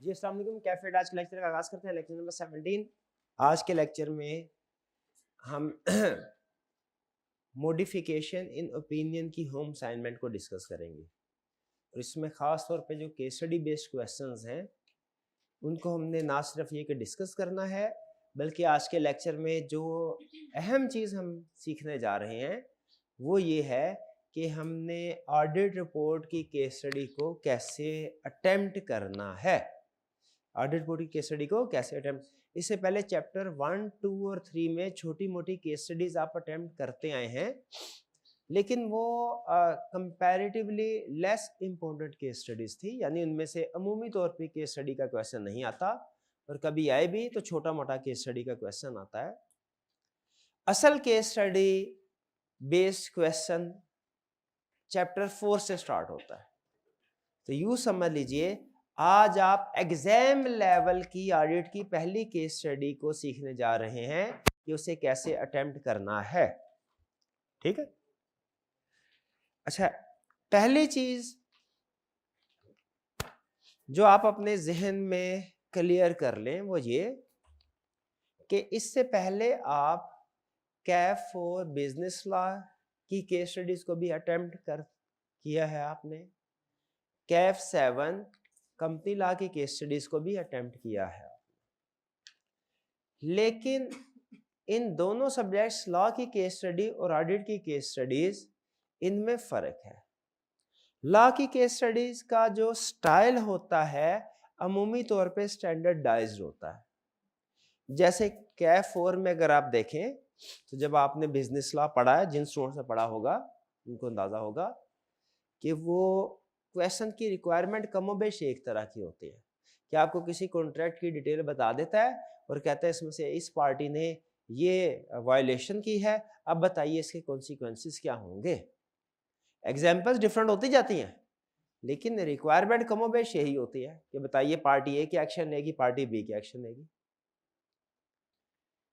जी अस्सलाम वालेकुम। कैफे आज के लेक्चर का आगाज़ करते हैं। Lecture number 17। आज के लेक्चर में हम मॉडिफिकेशन इन ओपिनियन की होम असाइनमेंट को डिस्कस करेंगे और इसमें ख़ास तौर पे जो केस स्टडी बेस्ड क्वेश्चंस हैं उनको हमने ना सिर्फ ये कि डिस्कस करना है, बल्कि आज के लेक्चर में जो अहम चीज़ हम सीखने जा रहे हैं वो ये है कि हमने ऑडिट रिपोर्ट की केस स्टडी को कैसे अटेम्प्ट करना है। ऑडिट रिपोर्ट की केस स्टडी को कैसे अटेम्प्ट, इससे पहले चैप्टर 1, 2 और 3 में छोटी मोटी केस स्टडीज आप अटेम्प्ट करते आए हैं, लेकिन वो comparatively less important case studies थी, यानी उनमें से अमूमी तौर पे केस स्टडी का क्वेश्चन नहीं आता और कभी आए भी तो छोटा मोटा केस स्टडी का क्वेश्चन आता है। असल case study based question chapter 4 से स्टार्ट होता है। तो यूं समझ लीजिए आज आप एग्जाम लेवल की ऑडिट की पहली केस स्टडी को सीखने जा रहे हैं कि उसे कैसे अटेम्प्ट करना है। ठीक है। अच्छा, पहली चीज जो आप अपने जहन में क्लियर कर लें वो ये कि इससे पहले आप कैफ फॉर बिजनेस लॉ की केस स्टडीज को भी अटेम्प्ट किया है आपने, कैफ 7 कंपनी लॉ की केस स्टडीज को भी अटेम्प्ट किया है, लेकिन इन दोनों सब्जेक्ट्स लॉ की केस स्टडी और ऑडिट की केस स्टडीज इनमें फर्क है। लॉ की केस स्टडीज का जो स्टाइल होता है अमूमी तौर पे स्टैंडर्डाइज्ड होता है। जैसे कैफ 4 में अगर आप देखें तो जब आपने बिजनेस लॉ पढ़ा है, जिन स्टूडेंट से पढ़ा होगा उनको अंदाजा होगा कि वो क्वेश्चन की रिक्वायरमेंट कमोबेश एक तरह की होती है कि आपको किसी कॉन्ट्रैक्ट की डिटेल बता देता है और कहता है इसमें से इस पार्टी ने ये वायलेशन की है, अब बताइए इसके कॉन्सिक्वेंसेस क्या होंगे। एग्जाम्पल्स डिफरेंट होती जाती हैं लेकिन रिक्वायरमेंट कमोबेश यही होती है कि बताइए पार्टी ए की एक्शन लेगी, पार्टी बी की एक्शन लेगी।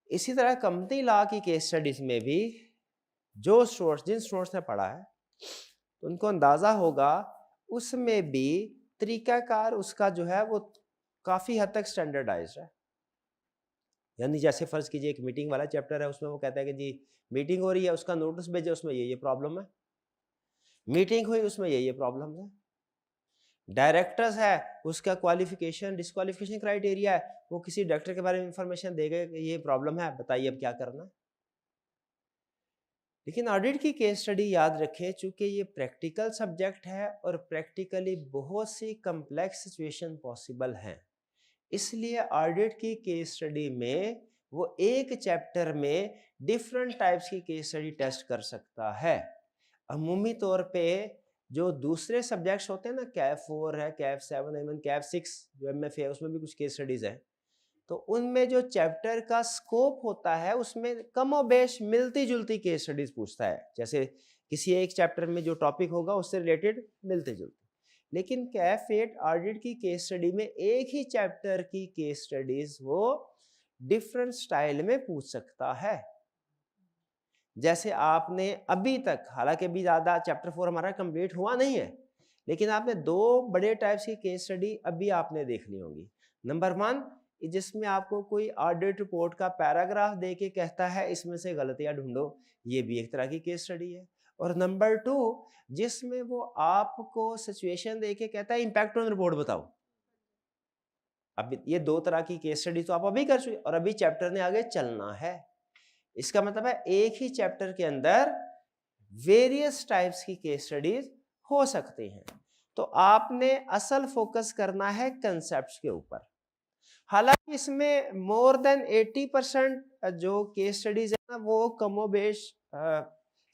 इसी तरह कंपनी लॉ की केस स्टडीज में भी जिन स्टूडेंट्स ने पढ़ा है उनको अंदाजा होगा उसमें भी तरीकाकार उसका जो है वो काफी हद तक स्टैंडर्डाइज्ड है। यानी जैसे फर्ज कीजिए एक मीटिंग वाला चैप्टर है, उसमें वो कहता है कि जी मीटिंग हो रही है, उसका नोटिस भेजे, उसमें ये प्रॉब्लम है, मीटिंग हुई उसमें ये प्रॉब्लम है, डायरेक्टर्स है उसका क्वालिफिकेशन डिस्क्वालिफिकेशन क्राइटेरिया है, वो किसी डायरेक्टर के बारे में इंफॉर्मेशन देगा ये प्रॉब्लम है, बताइए अब क्या करना है। लेकिन ऑडिट की केस स्टडी याद रखें, चूंकि ये प्रैक्टिकल सब्जेक्ट है और प्रैक्टिकली बहुत सी कम्प्लेक्स सिचुएशन पॉसिबल हैं, इसलिए ऑडिट की केस स्टडी में वो एक चैप्टर में डिफरेंट टाइप्स की केस स्टडी टेस्ट कर सकता है। अमूमी तौर पे जो दूसरे सब्जेक्ट्स होते हैं ना, कैफ 4 है, कैफ 7 है, कैफ 6 जो एमएफए है उसमें भी कुछ केस स्टडीज है, तो उनमें जो चैप्टर का स्कोप होता है उसमें कमोबेश मिलती जुलती केस स्टडीज पूछता है। जैसे किसी एक चैप्टर में जो टॉपिक होगा उससे रिलेटेड मिलते जुलते, लेकिन कैफ 8 ऑडिट की केस स्टडी में एक ही चैप्टर की केस स्टडीज वो डिफरेंट स्टाइल में पूछ सकता है। जैसे आपने अभी तक, हालांकि अभी ज्यादा चैप्टर 4 हमारा कंप्लीट हुआ नहीं है, लेकिन आपने दो बड़े टाइप्स की केस स्टडी अभी आपने देख ली होंगी। नंबर 1 जिसमें आपको कोई ऑडिट रिपोर्ट का पैराग्राफ दे के कहता है इसमें से गलतियां ढूंढो, ये भी एक तरह की केस स्टडी है। और नंबर 2 जिसमें वो आपको सिचुएशन दे के कहता है इंपैक्ट ऑन रिपोर्ट बताओ। अब ये दो तरह की केस स्टडी तो आप अभी कर चुके और अभी चैप्टर ने आगे चलना है। इसका मतलब है एक ही चैप्टर के अंदर वेरियस टाइप्स की केस स्टडीज हो सकती हैं। तो आपने असल फोकस करना है कंसेप्ट्स के ऊपर। हालांकि इसमें मोर देन 80% जो केस स्टडीज है ना वो कमोबेश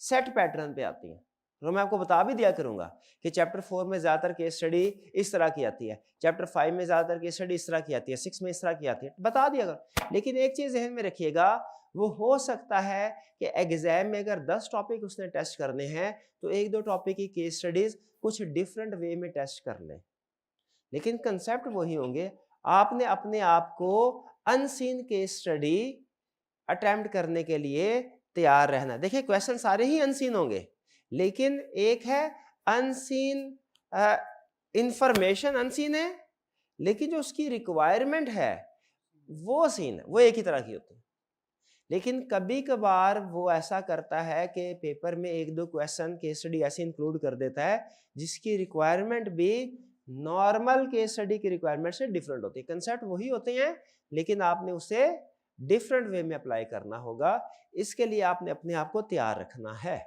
सेट पैटर्न पे आती हैं। तो मैं आपको बता भी दिया करूंगा कि चैप्टर 4 में ज्यादातर केस स्टडी इस तरह की आती है, चैप्टर 5 में ज्यादातर केस स्टडी इस तरह की आती है, 6 में इस तरह की आती है, बता दिया करूं। लेकिन एक चीज ध्यान में रखिएगा, वो हो सकता है कि एग्जाम में अगर 10 टॉपिक उसने टेस्ट करने हैं तो एक दो टॉपिक की केस स्टडीज कुछ डिफरेंट वे में टेस्ट कर ले, लेकिन कंसेप्ट वही होंगे। आपने अपने आप को अनसीन केस स्टडी अटेम्प्ट करने के लिए तैयार रहना। देखिए क्वेश्चन सारे ही अनसीन होंगे, लेकिन एक है अनसीन इंफॉर्मेशन अनसीन है, लेकिन जो उसकी रिक्वायरमेंट है वो सीन है, वो एक ही तरह की होती है। लेकिन कभी कभार वो ऐसा करता है कि पेपर में एक दो क्वेश्चन केस स्टडी ऐसे इंक्लूड कर देता है जिसकी रिक्वायरमेंट भी नॉर्मल केस स्टडी की रिक्वायरमेंट से डिफरेंट होती है। कंसेप्ट वही होते हैं लेकिन आपने उसे डिफरेंट वे में अप्लाई करना होगा। इसके लिए आपने अपने आप को तैयार रखना है।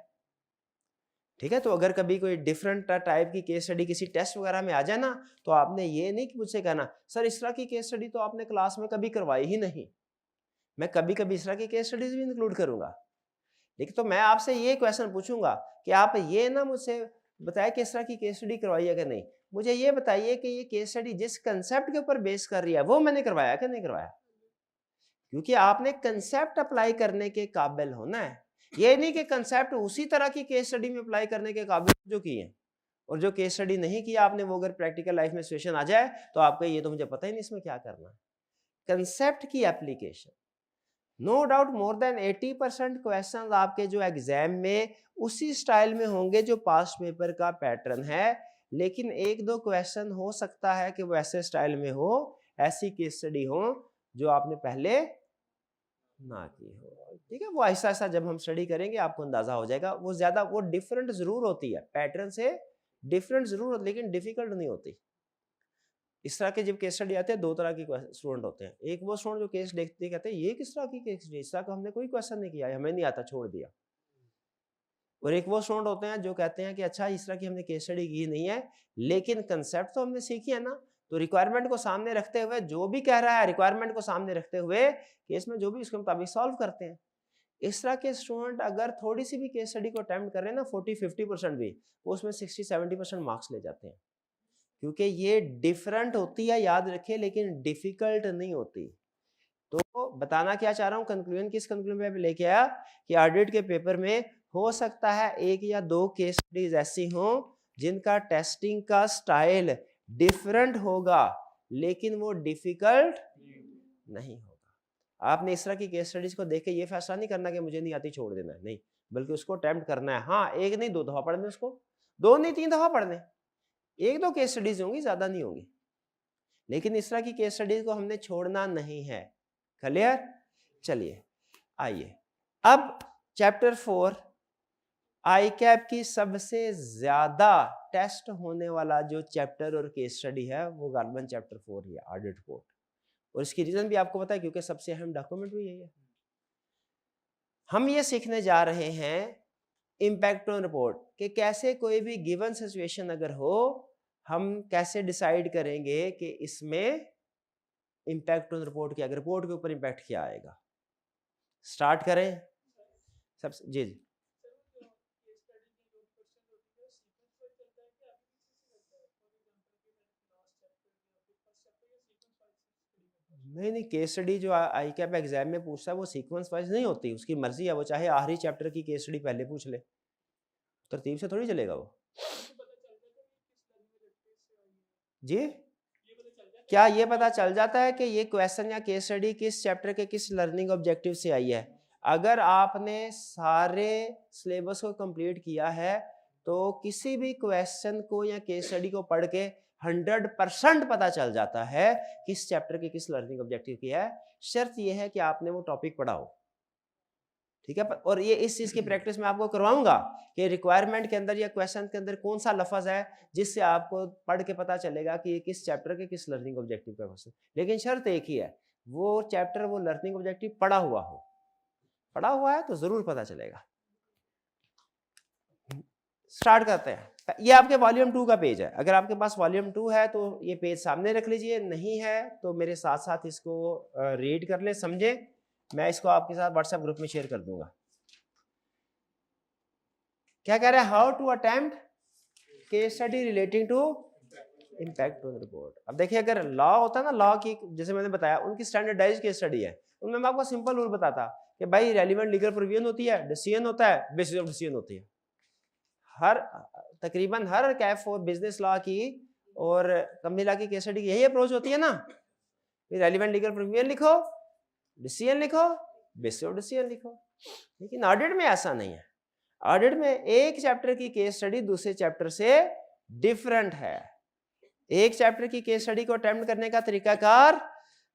ठीक है, तो अगर कभी कोई डिफरेंट टाइप की केस स्टडी किसी टेस्ट वगैरह में आ जाए ना, तो आपने ये नहीं कि मुझसे कहना सर इस तरह की केस स्टडी तो आपने क्लास में कभी करवाई ही नहीं, मैं कभी कभी इस तरह की केस स्टडीज भी इंक्लूड करूंगा। लेकिन तो मैं आपसे ये क्वेश्चन पूछूंगा कि आप ये ना मुझसे बताए कि इस तरह की केस स्टडी करवाई है कि नहीं, मुझे ये बताइए कि ये केस स्टडी जिस कंसेप्ट के ऊपर बेस कर रही है वो मैंने करवाया कि नहीं करवाया। क्योंकि आपने कंसेप्ट अप्लाई करने के काबिल होना है, ये नहीं कि कंसेप्ट उसी तरह की केस स्टडी में अप्लाई करने के काबिल जो किए और जो केस स्टडी नहीं किया आपने वो अगर प्रैक्टिकल लाइफ में सिचुएशन आ जाए तो आपका ये तो मुझे पता ही नहीं इसमें क्या करना है। कंसेप्ट की application, no doubt more than 80% question आपके जो एग्जाम में उसी स्टाइल में होंगे जो पास्ट पेपर का पैटर्न है, लेकिन एक दो क्वेश्चन हो सकता है कि वो ऐसे स्टाइल में हो, ऐसी केस स्टडी हो जो आपने पहले ना की हो। ठीक है, वो ऐसा ऐसा जब हम स्टडी करेंगे आपको अंदाजा हो जाएगा। वो ज्यादा वो डिफरेंट जरूर होती है, पैटर्न से डिफरेंट जरूर होती, लेकिन डिफिकल्ट नहीं होती। इस तरह के जब केस स्टडी आते हैं दो तरह के स्टूडेंट होते हैं। एक वो स्टूडेंट जो केस देखते कहते हैं ये किस तरह की केस स्टडी, इस तरह का हमने कोई क्वेश्चन नहीं किया, हमें नहीं आता, छोड़ दिया। और एक वो स्टूडेंट होते हैं जो कहते हैं कि अच्छा इस तरह की हमने केस स्टडी की नहीं है लेकिन कंसेप्ट तो हमने सीखी है ना, तो रिक्वायरमेंट को सामने रखते हुए जो भी कह रहा है रिक्वायरमेंट को सामने रखते हुए केस में जो भी उसके मुताबिक सॉल्व करते हैं। इस तरह के स्टूडेंट अगर थोड़ी सी भी केस स्टडी को अटेम्प्ट कर रहे हैं ना 40-50% भी, वो उसमें 60-70% मार्क्स ले जाते हैं। क्योंकि ये डिफरेंट होती है, याद रखिए, लेकिन डिफिकल्ट नहीं होती। तो बताना क्या चाह रहा हूं, कंक्लूजन किस कंक्लूजन पे लेके आया कि ऑडिट के पेपर में हो सकता है एक या दो केस स्टडीज ऐसी हों जिनका टेस्टिंग का स्टाइल डिफरेंट होगा लेकिन वो डिफिकल्ट नहीं होगा। आपने इस तरह की केस स्टडीज को देख के ये फैसला नहीं करना कि मुझे नहीं आती छोड़ देना है, नहीं, बल्कि उसको अटेम्प्ट करना है। हाँ, एक नहीं दो दफा पढ़ने, उसको दो नहीं तीन दफा पढ़ने, एक दो केस स्टडीज होंगी, ज्यादा नहीं होंगी, लेकिन इस तरह की केस स्टडीज को हमने छोड़ना नहीं है। क्लियर? चलिए आइए अब चैप्टर 4 आई कैप की सबसे ज्यादा टेस्ट होने वाला जो चैप्टर और केस स्टडी है वो गार्डमैन चैप्टर 4 ही है, ऑडिट रिपोर्ट। और इसकी रीजन भी आपको पता है क्योंकि सबसे अहम डॉक्यूमेंट भी यही है। हम ये सीखने जा रहे हैं इम्पैक्ट ऑन रिपोर्ट कि कैसे कोई भी गिवन सिचुएशन अगर हो हम कैसे डिसाइड करेंगे कि इसमें इम्पैक्ट ऑन रिपोर्ट क्या, रिपोर्ट के ऊपर इम्पैक्ट क्या आएगा। स्टार्ट करें सबसे। जी जी, नहीं नहीं, केस स्टडी जो आई कैप एग्जाम में पूछता है वो सीक्वेंस वाइज नहीं होती, उसकी मर्जी है, वो चाहे आखिरी चैप्टर की केस स्टडी पहले पूछ ले, तरतीब से थोड़ी चलेगा वो। जी, क्या ये पता चल जाता है कि ये क्वेश्चन या केस स्टडी किस चैप्टर के किस लर्निंग ऑब्जेक्टिव से आई है? अगर आपने सारे सिलेबस को कंप्लीट किया है तो किसी भी क्वेश्चन को या केस स्टडी को पढ़ के 100% पता चल जाता है किस चैप्टर के किस लर्निंग ऑब्जेक्टिव की है। शर्त यह है कि आपने वो टॉपिक पढ़ा हो। ठीक है, और ये इस चीज की प्रैक्टिस में आपको करवाऊंगा कि रिक्वायरमेंट के अंदर या क्वेश्चन के अंदर कौन सा लफ्ज है जिससे आपको पढ़ के पता चलेगा कि ये किस चैप्टर के किस लर्निंग ऑब्जेक्टिव का क्वेश्चन। लेकिन शर्त एक ही है, वो चैप्टर वो लर्निंग ऑब्जेक्टिव पढ़ा हुआ हो। पढ़ा हुआ है तो जरूर पता चलेगा। स्टार्ट करते हैं। ये आपके वॉल्यूम 2 का पेज है, अगर आपके पास वॉल्यूम 2 है तो ये पेज सामने रख लीजिए, नहीं है तो मेरे साथ साथ इसको रीड कर ले, समझे। मैं इसको आपके साथ व्हाट्सएप ग्रुप में शेयर कर दूंगा। क्या कह रहा है? How to attempt case study relating to impact on report. अब देखिए, अगर लॉ होता है ना, लॉ की जैसे मैंने बताया उनकी स्टैंडर्डाइज केस स्टडी है, उनमें मैं आपको सिंपल रूल बताता कि भाई रेलिवेंट लीगल प्रोविजन होती है, डिसीजन होता है, बेसिस ऑफ डिसीजन होती है। हर तकरीबन हर कैफ और बिजनेस लॉ की और कंपनी लॉ की केस स्टडी की यही अप्रोच होती है ना, रेलिवेंट लीगल प्रोविजन लिखो, डिसीजन लिखो, बेसिस ऑफ डिसीजन लिखो। लेकिन ऑडिट में ऐसा नहीं है। ऑडिट में एक चैप्टर की केस स्टडी दूसरे चैप्टर से डिफरेंट है। एक चैप्टर की केस स्टडी को अटेम्प्ट करने का तरीकाकार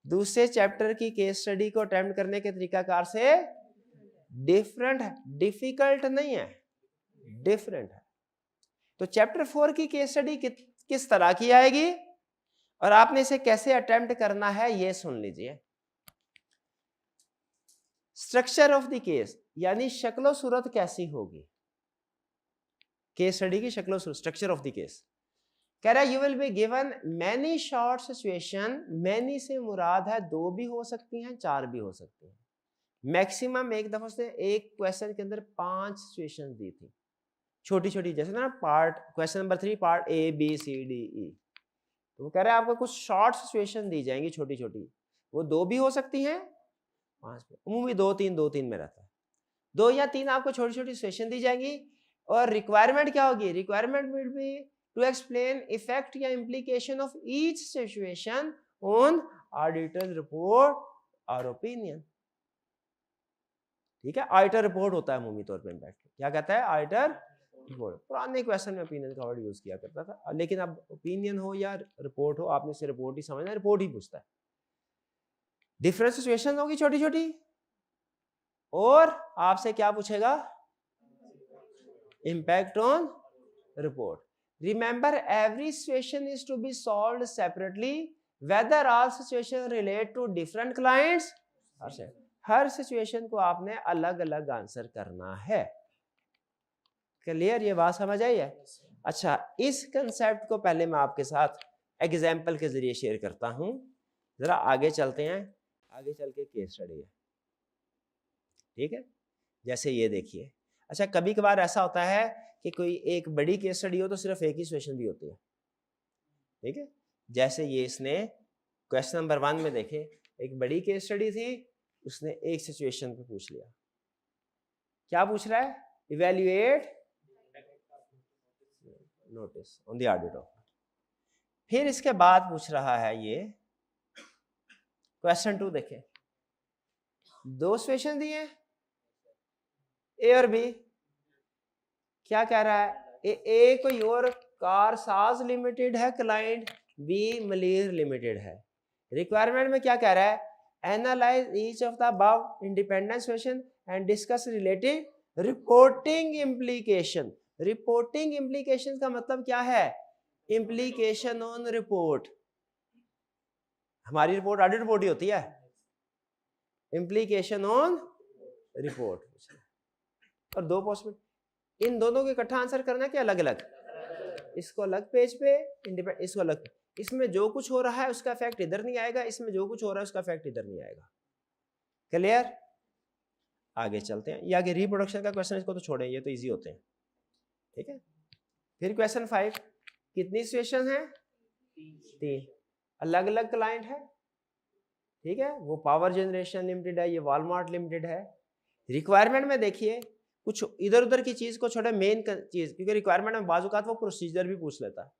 दूसरे चैप्टर की केस स्टडी को अटेम्प्ट करने के तरीकाकार से डिफरेंट है, डिफिकल्ट नहीं है, डिफरेंट है। तो चैप्टर 4 की केस स्टडी किस तरह की आएगी और आपने इसे कैसे अटेम्प्ट करना है ये सुन लीजिए। स्ट्रक्चर ऑफ द केस यानी शक्लो सूरत कैसी होगी केस स्टडी की, शक्लो सूरत, स्ट्रक्चर ऑफ द केस। कह रहा है you will be given many short situation, many से मुराद है 2 भी हो सकती हैं 4 भी हो सकती हैं। मैक्सिमम एक दफा से एक क्वेश्चन के अंदर 5 सिचुएशन दी थी छोटी छोटी, जैसे ना part question number 3 part A B C D E। तो वो कह रहा है आपको कुछ शॉर्ट सिचुएशन दी जाएंगी छोटी छोटी, वो 2 भी हो सकती हैं 5 में, उम्मीद 2-3 में रहता है, 2 या 3 आपको छोटी छोटी सिचुएशन दी जाएंगी। और रिक्वायरमेंट क्या होगी, requirement will be to explain effect या implication of each situation on auditors report और ओपिनियन। ठीक है, ऑडिटर रिपोर्ट होता है अमूमी तौर पर इम्पैक्ट, क्या कहता है ऑडिटर रिपोर्ट। पुराने क्वेश्चन में ओपिनियन का वर्ड यूज किया करता था, लेकिन अब ओपिनियन हो या रिपोर्ट हो आपने इसे रिपोर्ट ही समझना, रिपोर्ट ही पूछता है। डिफरेंट सिचुएशन होगी छोटी छोटी, और आपसे क्या पूछेगा, impact on report. Remember every situation is to be solved separately whether all situation relate to different clients. हर सिचुएशन को आपने अलग अलग आंसर करना है। क्लियर, ये बात समझ आई है? अच्छा, इस कंसेप्ट को पहले मैं आपके साथ एग्जाम्पल के जरिए शेयर करता हूं, जरा आगे चलते हैं, आगे चल के केस स्टडी है। ठीक है, जैसे ये देखिए। अच्छा, कभी कभार ऐसा होता है कि कोई एक बड़ी केस स्टडी हो तो सिर्फ एक ही सिचुएशन भी होती है। ठीक है, जैसे ये इसने क्वेश्चन नंबर 1 में देखे, एक बड़ी केस स्टडी थी, उसने एक सिचुएशन पे पूछ लिया। क्या पूछ रहा है, evaluate notice on the audit of. फिर इसके बाद पूछ रहा है ये क्वेश्चन 2 देखें, 2 सिचुएशन दिए ए और बी। क्या कह रहा है, ए कोई और कार साज लिमिटेड है क्लाइंट, बी मलीर लिमिटेड है। रिक्वायरमेंट में क्या कह रहा है, analyse each of the above independent situation and discuss relative reporting implication. Reporting implication का मतलब क्या है, इम्प्लीकेशन ऑन रिपोर्ट। हमारी रिपोर्ट ऑडिट रिपोर्ट ही होती है, इम्प्लीकेशन ऑन रिपोर्ट। और 2 पॉसिबल, इन दोनों को इकट्ठा आंसर करना है कि अलग अलग, इसको अलग पेज पे, इंडिपेंडेंट इसको अलग। इसमें जो कुछ हो रहा है उसका इफेक्ट इधर नहीं आएगा, इसमें जो कुछ हो रहा है उसका इफेक्ट इधर नहीं आएगा। क्लियर, आगे चलते हैं। ये आगे रिप्रोडक्शन का क्वेश्चन, इसको तो छोड़ें, ये तो इजी होते हैं। ठीक है, फिर क्वेश्चन 5, कितनी सिचुएशन है, 3, अलग अलग क्लाइंट है। ठीक है, वो पावर जनरेशन लिमिटेड है, ये वॉलमार्ट लिमिटेड है। रिक्वायरमेंट में देखिए कुछ इधर उधर की चीज को छोड़े, मेन चीज, क्योंकि रिक्वायरमेंट में बाजुकात वो प्रोसीजर भी पूछ लेता है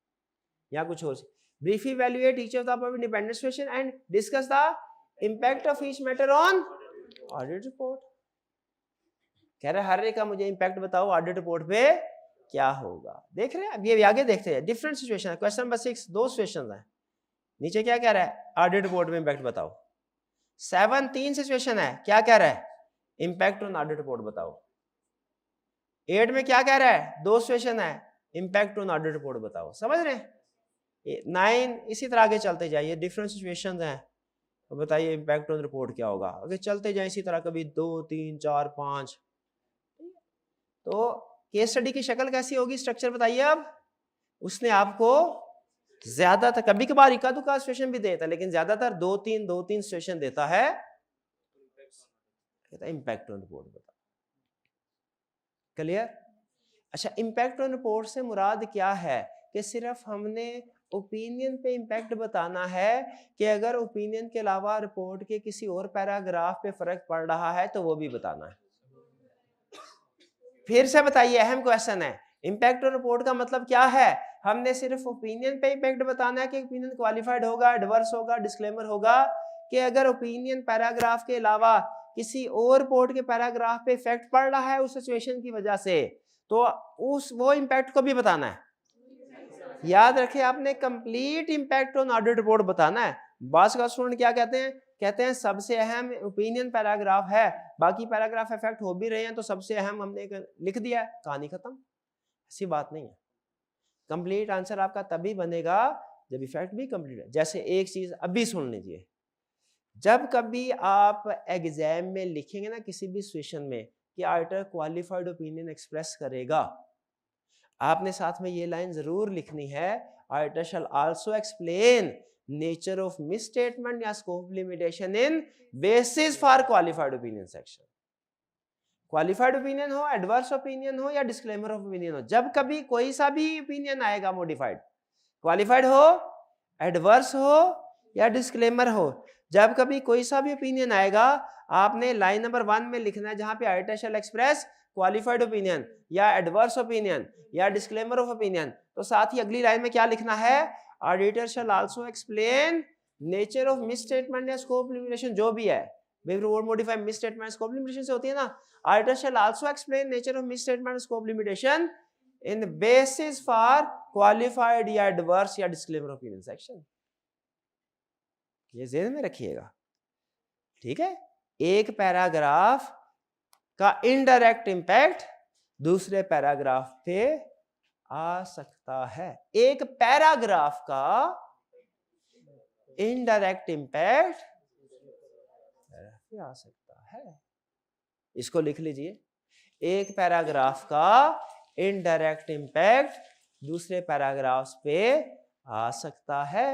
या कुछ और। Brief evaluate each of the above independent situation and discuss the impact of each matter on audit report. कह रहे हर एक का मुझे इंपैक्ट बताओ ऑडिट रिपोर्ट पे क्या होगा। देख रहे हैं, अब ये आगे देखते हैं। डिफरेंट सिचुएशन है, क्वेश्चन नंबर 6 2 सिचुएशंस हैं। नीचे क्या कह रहा है, ऑडिट रिपोर्ट में इंपैक्ट बताओ। 7 3 सिचुएशन है, क्या कह रहा है, इंपैक्ट ऑन ऑडिट रिपोर्ट बताओ। 8 में क्या कह रहा है, 2 सिचुएशन है, इंपैक्ट ऑन ऑडिट रिपोर्ट बताओ। समझ रहे हैं? 9 इसी तरह आगे चलते जाइए, डिफरेंट सिचुएशंस हैं, तो बताइए इंपैक्ट ऑन रिपोर्ट क्या होगा। आगे चलते जाए इसी तरह, कभी 2 3 4 5। तो केस स्टडी की शक्ल कैसी होगी, स्ट्रक्चर बताइए। अब उसने आपको ज्यादातर, कभी कभार इक्का दुक्का सिचुएशन भी देता है, लेकिन ज्यादातर 2 3 सिचुएशन देता है, कहता है इंपैक्ट ऑन रिपोर्ट बता। क्लियर? अच्छा, इंपैक्ट ऑन रिपोर्ट से मुराद क्या है, कि सिर्फ हमने ओपिनियन पे इंपैक्ट बताना है, कि अगर ओपिनियन के अलावा रिपोर्ट के किसी और पैराग्राफ पे फर्क पड़ रहा है तो वो भी बताना है। फिर से बताइए, अहम क्वेश्चन है, इंपैक्ट ऑन रिपोर्ट का मतलब क्या है। हमने सिर्फ ओपिनियन पे इंपैक्ट बताना है कि ओपिनियन क्वालिफाइड होगा, एडवर्स होगा, डिस्क्लेमर होगा, कि अगर ओपिनियन पैराग्राफ के अलावा किसी और रिपोर्ट के पैराग्राफ पे इफेक्ट पड़ रहा है उस सिचुएशन की वजह से, तो वो इंपैक्ट को भी बताना है। याद रखें, आपने complete impact on audit report बताना है। बास का स्टूडेंट क्या कहते हैं सबसे अहम ओपिनियन पैराग्राफ है, बाकी पैराग्राफ इफेक्ट हो भी रहे हैं तो सबसे अहम हमने लिख दिया है, कहानी खत्म। ऐसी बात नहीं है। कंप्लीट आंसर आपका तभी बनेगा जब इफेक्ट भी कंप्लीट है। जैसे एक चीज अभी सुन लीजिए, जब कभी आप एग्जाम में लिखेंगे ना किसी भी सिचुएशन में कि ऑडिटर क्वालिफाइड ओपिनियन एक्सप्रेस करेगा, आपने साथ में ये लाइन जरूर लिखनी है, auditor shall also explain nature of misstatement या scope limitation in basis for qualified opinion section. Qualified opinion हो, एडवर्स ओपिनियन हो या डिस्क्लेमर ऑफ ओपिनियन हो, जब कभी कोई सा भी ओपिनियन आएगा मॉडिफाइड, क्वालिफाइड हो, एडवर्स हो या डिस्क्लेमर हो, जब कभी कोई सा भी ओपिनियन आएगा, आपने लाइन नंबर 1 में लिखना है जहां पे auditor shall express qualified opinion या एडवर्स ओपिनियन या डिस्क्लेमर ऑफ ओपिनियन, तो साथ ही अगली लाइन में क्या लिखना है, auditor shall also explain nature of misstatement या स्कोप लिमिटेशन, जो भी है मॉडिफाई मिसस्टेटमेंट स्कोप लिमिटेशन से होती है ना, auditor shall also explain nature of misstatement scope limitation in basis for qualified या एडवर्स या डिस्क्लेमर ओपिनियन सेक्शन। ये ध्यान में रखिएगा, ठीक है। एक पैराग्राफ का इनडायरेक्ट इंपैक्ट दूसरे पैराग्राफ पे आ सकता है, एक पैराग्राफ का इनडायरेक्ट इंपैक्ट आ सकता है। इसको लिख लीजिए, एक पैराग्राफ का इनडायरेक्ट इंपैक्ट दूसरे पैराग्राफ्स पे आ सकता है।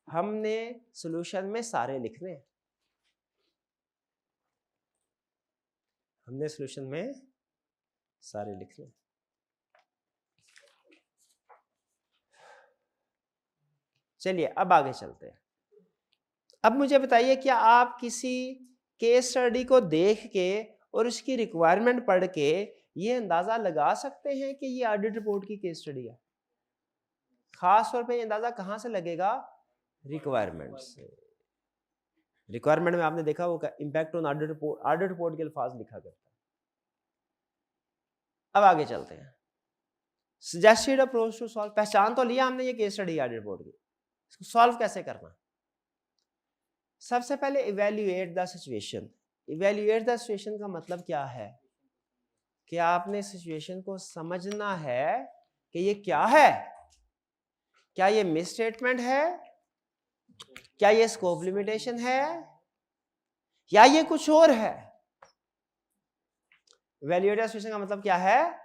हमने सॉल्यूशन में सारे लिखने हैं, हमने सॉल्यूशन में सारे लिखने। चलिए अब आगे चलते हैं। अब मुझे बताइए, क्या आप किसी केस स्टडी को देख के और उसकी रिक्वायरमेंट पढ़ के ये अंदाजा लगा सकते हैं कि ये ऑडिट रिपोर्ट की केस स्टडी है? खास तौर पे ये अंदाजा कहां से लगेगा? रिक्वायरमेंट से। रिक्वायरमेंट में आपने देखा वो इंपैक्ट ऑन ऑडिट रिपोर्ट के अल्फाज लिखा करता है। अब आगे चलते हैं। सजेस्टेड अप्रोच टू सॉल्व, पहचान तो लिया हमने ये केस स्टडी ऑडिट रिपोर्ट की, इसको सॉल्व कैसे करना? सबसे पहले evaluate the situation. Evaluate the situation का मतलब क्या है कि आपने सिचुएशन को समझना है कि ये क्या है, क्या ये मिस स्टेटमेंट है, क्या ये स्कोप लिमिटेशन है, या ये कुछ और है। इवैल्यूएट द सिचुएशन का मतलब क्या है?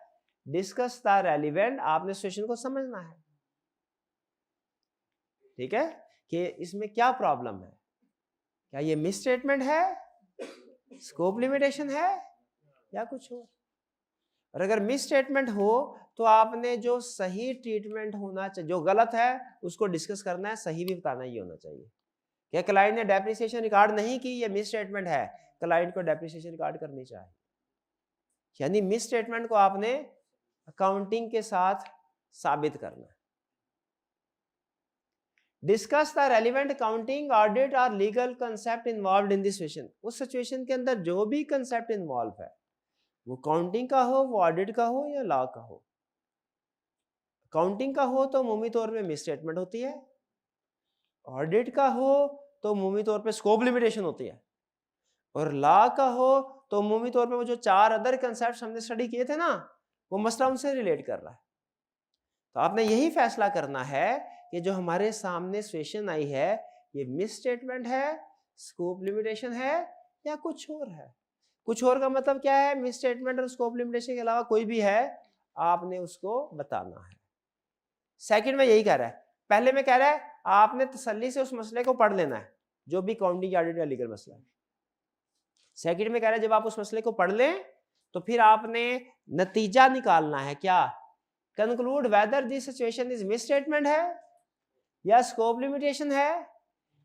डिस्कस द रेलेवेंट, आपने सिचुएशन को समझना है, ठीक है, कि इसमें क्या प्रॉब्लम है, क्या ये मिस स्टेटमेंट है, स्कोप लिमिटेशन है या कुछ और। और अगर मिस स्टेटमेंट हो तो आपने जो सही ट्रीटमेंट होना चाहिए, जो गलत है उसको डिस्कस करना है, सही भी बताना ही होना चाहिए। क्या क्लाइंट ने डेप्रिसिएशन रिकॉर्ड नहीं की, ये मिस स्टेटमेंट है, क्लाइंट को डेप्रिसिएशन रिकॉर्ड करनी चाहिए। यानी मिस स्टेटमेंट को आपने अकाउंटिंग के साथ साबित करना है। Discuss the relevant accounting, audit और legal concept involved in this situation. उस सिचुएशन के अंदर जो भी कंसेप्ट इन्वॉल्व है, वो अकाउंटिंग का हो, वो ऑडिट का हो या लॉ का हो। अकाउंटिंग का हो तो अमूमी तौर पे मिस स्टेटमेंट होती है, ऑडिट का हो तो अमूमी तौर पे स्कोप लिमिटेशन होती है, और लॉ का हो तो अमूमी तौर पे वो जो 4 अदर कंसेप्ट हमने स्टडी किए थे ना, वो मसला उनसे रिलेट कर रहा है। तो आपने यही फैसला करना है कि जो हमारे सामने सिचुएशन आई है, ये मिस स्टेटमेंट है, स्कोप लिमिटेशन है या कुछ और है। कुछ और का मतलब क्या है? मिस स्टेटमेंट और स्कोप लिमिटेशन के अलावा कोई भी है, आपने उसको बताना है। सेकंड में यही कह रहा है, पहले में कह रहा है आपने तसल्ली से उस मसले को पढ़ लेना है, जो भी अकाउंटिंग ऑडिट या लीगल मसला है। सेकंड में कह रहा है जब आप उस मसले को पढ़ लें तो फिर आपने नतीजा निकालना है, क्या? Conclude whether this situation is misstatement है या स्कोप लिमिटेशन है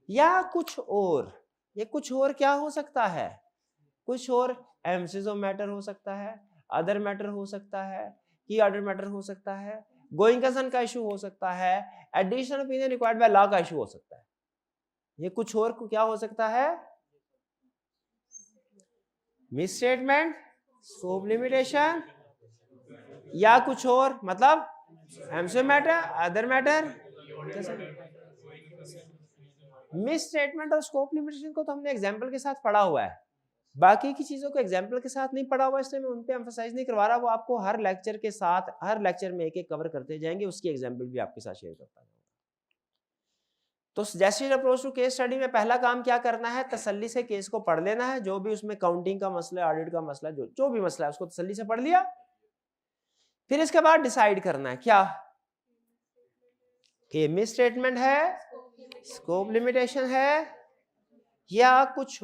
या कुछ और। ये कुछ और क्या हो सकता है? कुछ और एम्फेसिस ऑफ मैटर हो सकता है, अदर मैटर हो सकता है, की ऑर्डर मैटर हो सकता है, गोइंग कंसर्न का इशू हो सकता है, additional opinion required by law का इशू हो सकता है। ये कुछ और को क्या हो सकता है? मिस स्टेटमेंट, स्कोप लिमिटेशन या कुछ और, मतलब MCQ matter, other matter. Miss statement और स्कोप लिमिटेशन को तो हमने एग्जांपल के साथ पढ़ा हुआ है, बाकी की चीजों को एग्जांपल के साथ नहीं पढ़ा हुआ, इसलिए मैं उन पे एम्फसाइज नहीं करवा रहा। वो आपको हर लेक्चर के साथ, हर लेक्चर में एक एक कवर करते जाएंगे, उसकी एग्जांपल भी आपके साथ शेयर करता जाऊंगा। तो suggested approach to case study में पहला काम क्या करना है, तसल्ली से केस को पढ़ लेना है। जो भी उसमें काउंटिंग का मसला है, ऑडिट का मसला है, जो भी मसला है उसको तसल्ली से पढ़ लिया। फिर इसके बाद डिसाइड करना है क्या, कि मिस स्टेटमेंट है, स्कोप लिमिटेशन है, या कुछ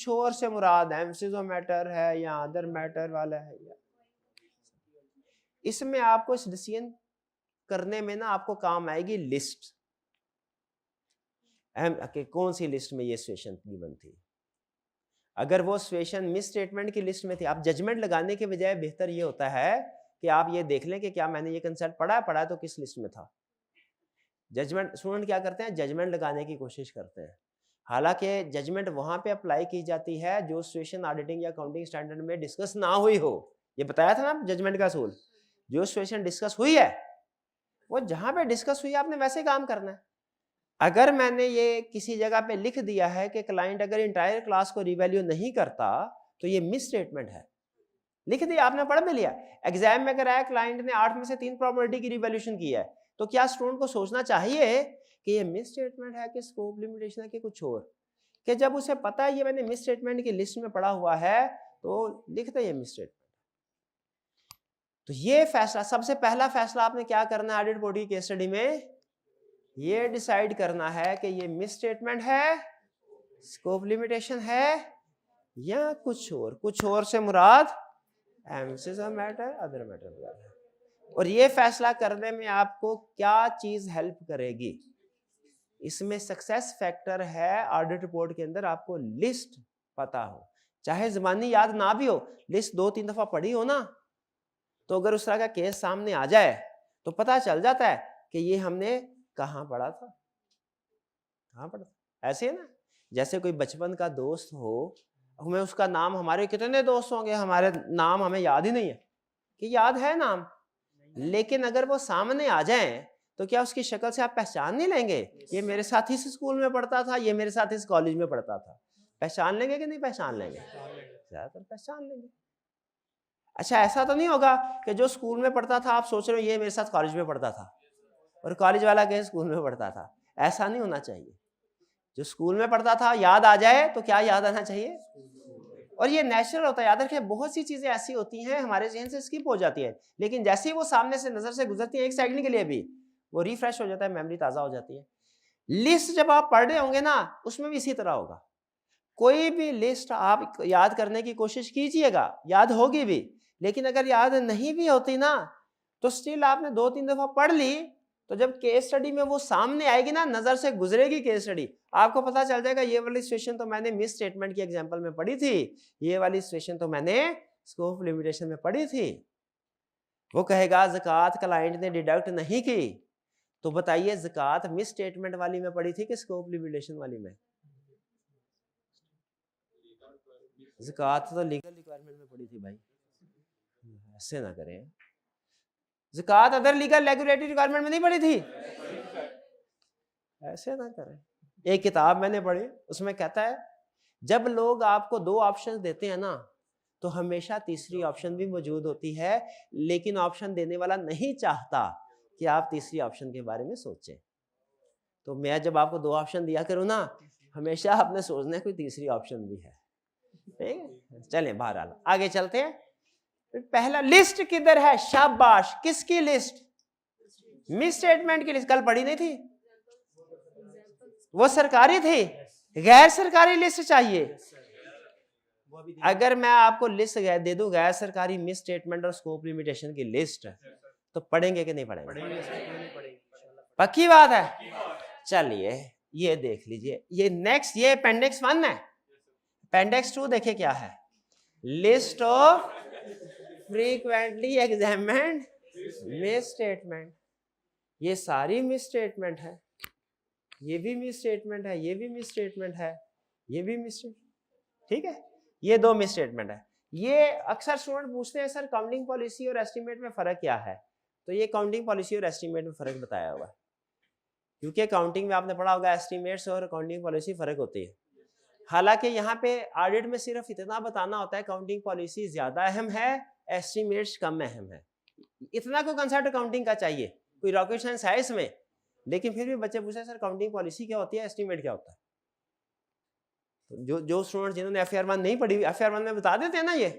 और से मुराद एम्फसिस मैटर है या अदर मैटर वाला है। या इसमें आपको इस डिसीजन करने में ना आपको काम आएगी लिस्ट, कौन सी लिस्ट में ये सिचुएशन गिवन थी। अगर वो सिचुएशन मिस स्टेटमेंट की लिस्ट में थी, आप जजमेंट लगाने के बजाय बेहतर ये होता है कि आप ये देख लें कि क्या मैंने ये कंसेप्ट पढ़ा तो किस लिस्ट में था। जजमेंट स्टूडेंट क्या करते हैं, जजमेंट लगाने की कोशिश करते हैं, हालांकि जजमेंट वहां पे अप्लाई की जाती है जो सिचुएशन ऑडिटिंग या अकाउंटिंग स्टैंडर्ड में डिस्कस ना हुई हो। ये बताया था ना जजमेंट का असूल, जो सिचुएशन डिस्कस हुई है वो जहां पे डिस्कस हुई है आपने वैसे काम करना है। अगर मैंने ये किसी जगह पे लिख दिया है कि क्लाइंट अगर इंटायर क्लास को रिवैल्यू नहीं करता तो ये मिस स्टेटमेंट है, लिख दिया आपने, पढ़ भी लिया। एग्जाम में कराया क्लाइंट ने 8 में से 3 प्रॉपर्टी की रिवैल्यूएशन की है, तो क्या स्टूडेंट को सोचना चाहिए कि ये मिस स्टेटमेंट है कि स्कोप लिमिटेशन है कि कुछ और, कि जब उसे पता है ये मैंने मिस स्टेटमेंट की लिस्ट में पढ़ा हुआ है तो लिखते ये मिस स्टेटमेंट। तो ये फैसला, सबसे पहला फैसला आपने क्या करना है ऑडिट बोर्ड की केस स्टडी में, ये डिसाइड करना है कि ये मिस स्टेटमेंट है, स्कोप लिमिटेशन है, या कुछ और से मुराद एम्फसिस मैटर, अदर मैटर वगैरह। और ये फैसला करने में आपको क्या चीज हेल्प करेगी, इसमें सक्सेस फैक्टर है ऑडिट रिपोर्ट के अंदर आपको लिस्ट पता हो, चाहे ज़बानी याद ना भी हो, लिस्ट 2-3 दफा पढ़ी हो ना, तो अगर उस तरह का केस सामने आ जाए तो पता चल जाता है कि ये हमने कहाँ पढ़ा था, कहाँ पढ़ा था। ऐसे है ना, जैसे कोई बचपन का दोस्त हो, हमें उसका नाम, हमारे कितने दोस्त होंगे हमारे नाम हमें याद ही नहीं है, कि याद है नाम, लेकिन अगर वो सामने आ जाए तो क्या उसकी शक्ल से आप पहचान नहीं लेंगे, ये मेरे साथ इस स्कूल में पढ़ता था, ये मेरे साथ इस कॉलेज में पढ़ता था, पहचान लेंगे कि नहीं पहचान लेंगे, ज्यादातर पहचान लेंगे। अच्छा, ऐसा तो नहीं होगा कि जो स्कूल में पढ़ता था आप सोच रहे हो ये मेरे साथ कॉलेज में पढ़ता था, और कॉलेज वाला कहीं स्कूल में पढ़ता था, ऐसा नहीं होना चाहिए। जो स्कूल में पढ़ता था याद आ जाए तो क्या याद आना चाहिए, और ये नेचुरल होता है। याद रखें, बहुत सी चीजें ऐसी होती हैं हमारे जहन से स्किप हो जाती है, लेकिन जैसे ही वो सामने से नजर से गुजरती है एक सेकंड के लिए भी, वो रिफ्रेश हो जाता है, मेमोरी ताजा हो जाती है। लिस्ट जब आप पढ़ रहे होंगे ना, उसमें भी इसी तरह होगा। कोई भी लिस्ट आप याद करने की कोशिश कीजिएगा, याद होगी भी, लेकिन अगर याद नहीं भी होती ना तो स्टिल आपने 2-3 दफा पढ़ ली, तो जब केस स्टडी में वो सामने आएगी ना, नजर से गुजरेगी केस स्टडी, आपको पता चल जाएगा ये वाली सिचुएशन तो मैंने मिस स्टेटमेंट की एग्जांपल में पढ़ी थी, ये वाली सिचुएशन तो मैंने स्कोप लिमिटेशन में पढ़ी थी। वो कहेगा ज़कात क्लाइंट ने डिडक्ट नहीं की, तो बताइए ज़कात मिस स्टेटमेंट वाली में पढ़ी थी कि स्कोप लिमिटेशन वाली में? ज़कात तो लीगल रिक्वायरमेंट में पढ़ी थी भाई, ऐसे ना करें। ज़कात अदर लीगल रेगुलेटरी रिक्वायरमेंट में नहीं पढ़ी थी, ऐसे ना करें। एक किताब मैंने पढ़ी, उसमें कहता है जब लोग आपको 2 ऑप्शन देते हैं ना, तो हमेशा तीसरी ऑप्शन भी मौजूद होती है, लेकिन ऑप्शन देने वाला नहीं चाहता कि आप तीसरी ऑप्शन के बारे में सोचें। तो मैं जब आपको 2 ऑप्शन दिया करूँ ना, हमेशा आपने सोचना है कोई तीसरी ऑप्शन भी है, ठीक है। चलें बहरहाल आगे चलते हैं। पहला, लिस्ट किधर है, शाबाश, किसकी लिस्ट, मिस स्टेटमेंट की लिस्ट। कल पढ़ी नहीं थी, वो सरकारी थी, गैर सरकारी लिस्ट चाहिए। अगर मैं आपको लिस्ट दे दूं गैर सरकारी मिस स्टेटमेंट और स्कोप लिमिटेशन की लिस्ट, तो पढ़ेंगे कि नहीं पढ़ेंगे? पक्की बात है। चलिए ये देख लीजिए, ये नेक्स्ट, ये अपेंडिक्स 1 है। अपेंडिक्स 2 देखे क्या है, list of frequently examined miss statement. ये सारी मिस स्टेटमेंट है, ये भी मिस स्टेटमेंट है, ये भी मिस स्टेटमेंट है, ये भी मिस स्टेटमेंट, ठीक है। ये 2 मिस स्टेटमेंट है। ये अक्सर स्टूडेंट पूछते हैं सर काउंटिंग पॉलिसी और एस्टिमेट में फर्क क्या है। तो ये अकाउंटिंग पॉलिसी और एस्टीमेट में फ़र्क बताया हुआ है, क्योंकि अकाउंटिंग में आपने पढ़ा होगा एस्टीमेट्स और अकाउंटिंग पॉलिसी फ़र्क होती है। हालांकि यहाँ पे ऑडिट में सिर्फ इतना बताना होता है अकाउंटिंग पॉलिसी ज़्यादा अहम है, एस्टीमेट्स कम अहम है। इतना को कंसेप्ट अकाउंटिंग का चाहिए, कोई रॉकेट साइंस है इसमें, लेकिन फिर भी बच्चे पूछे सर अकाउंटिंग पॉलिसी क्या होती है, एस्टीमेट क्या होता है। तो जो स्टूडेंट जिन्होंने FR1 नहीं पढ़ी, FR1 में बता देते हैं ना ये,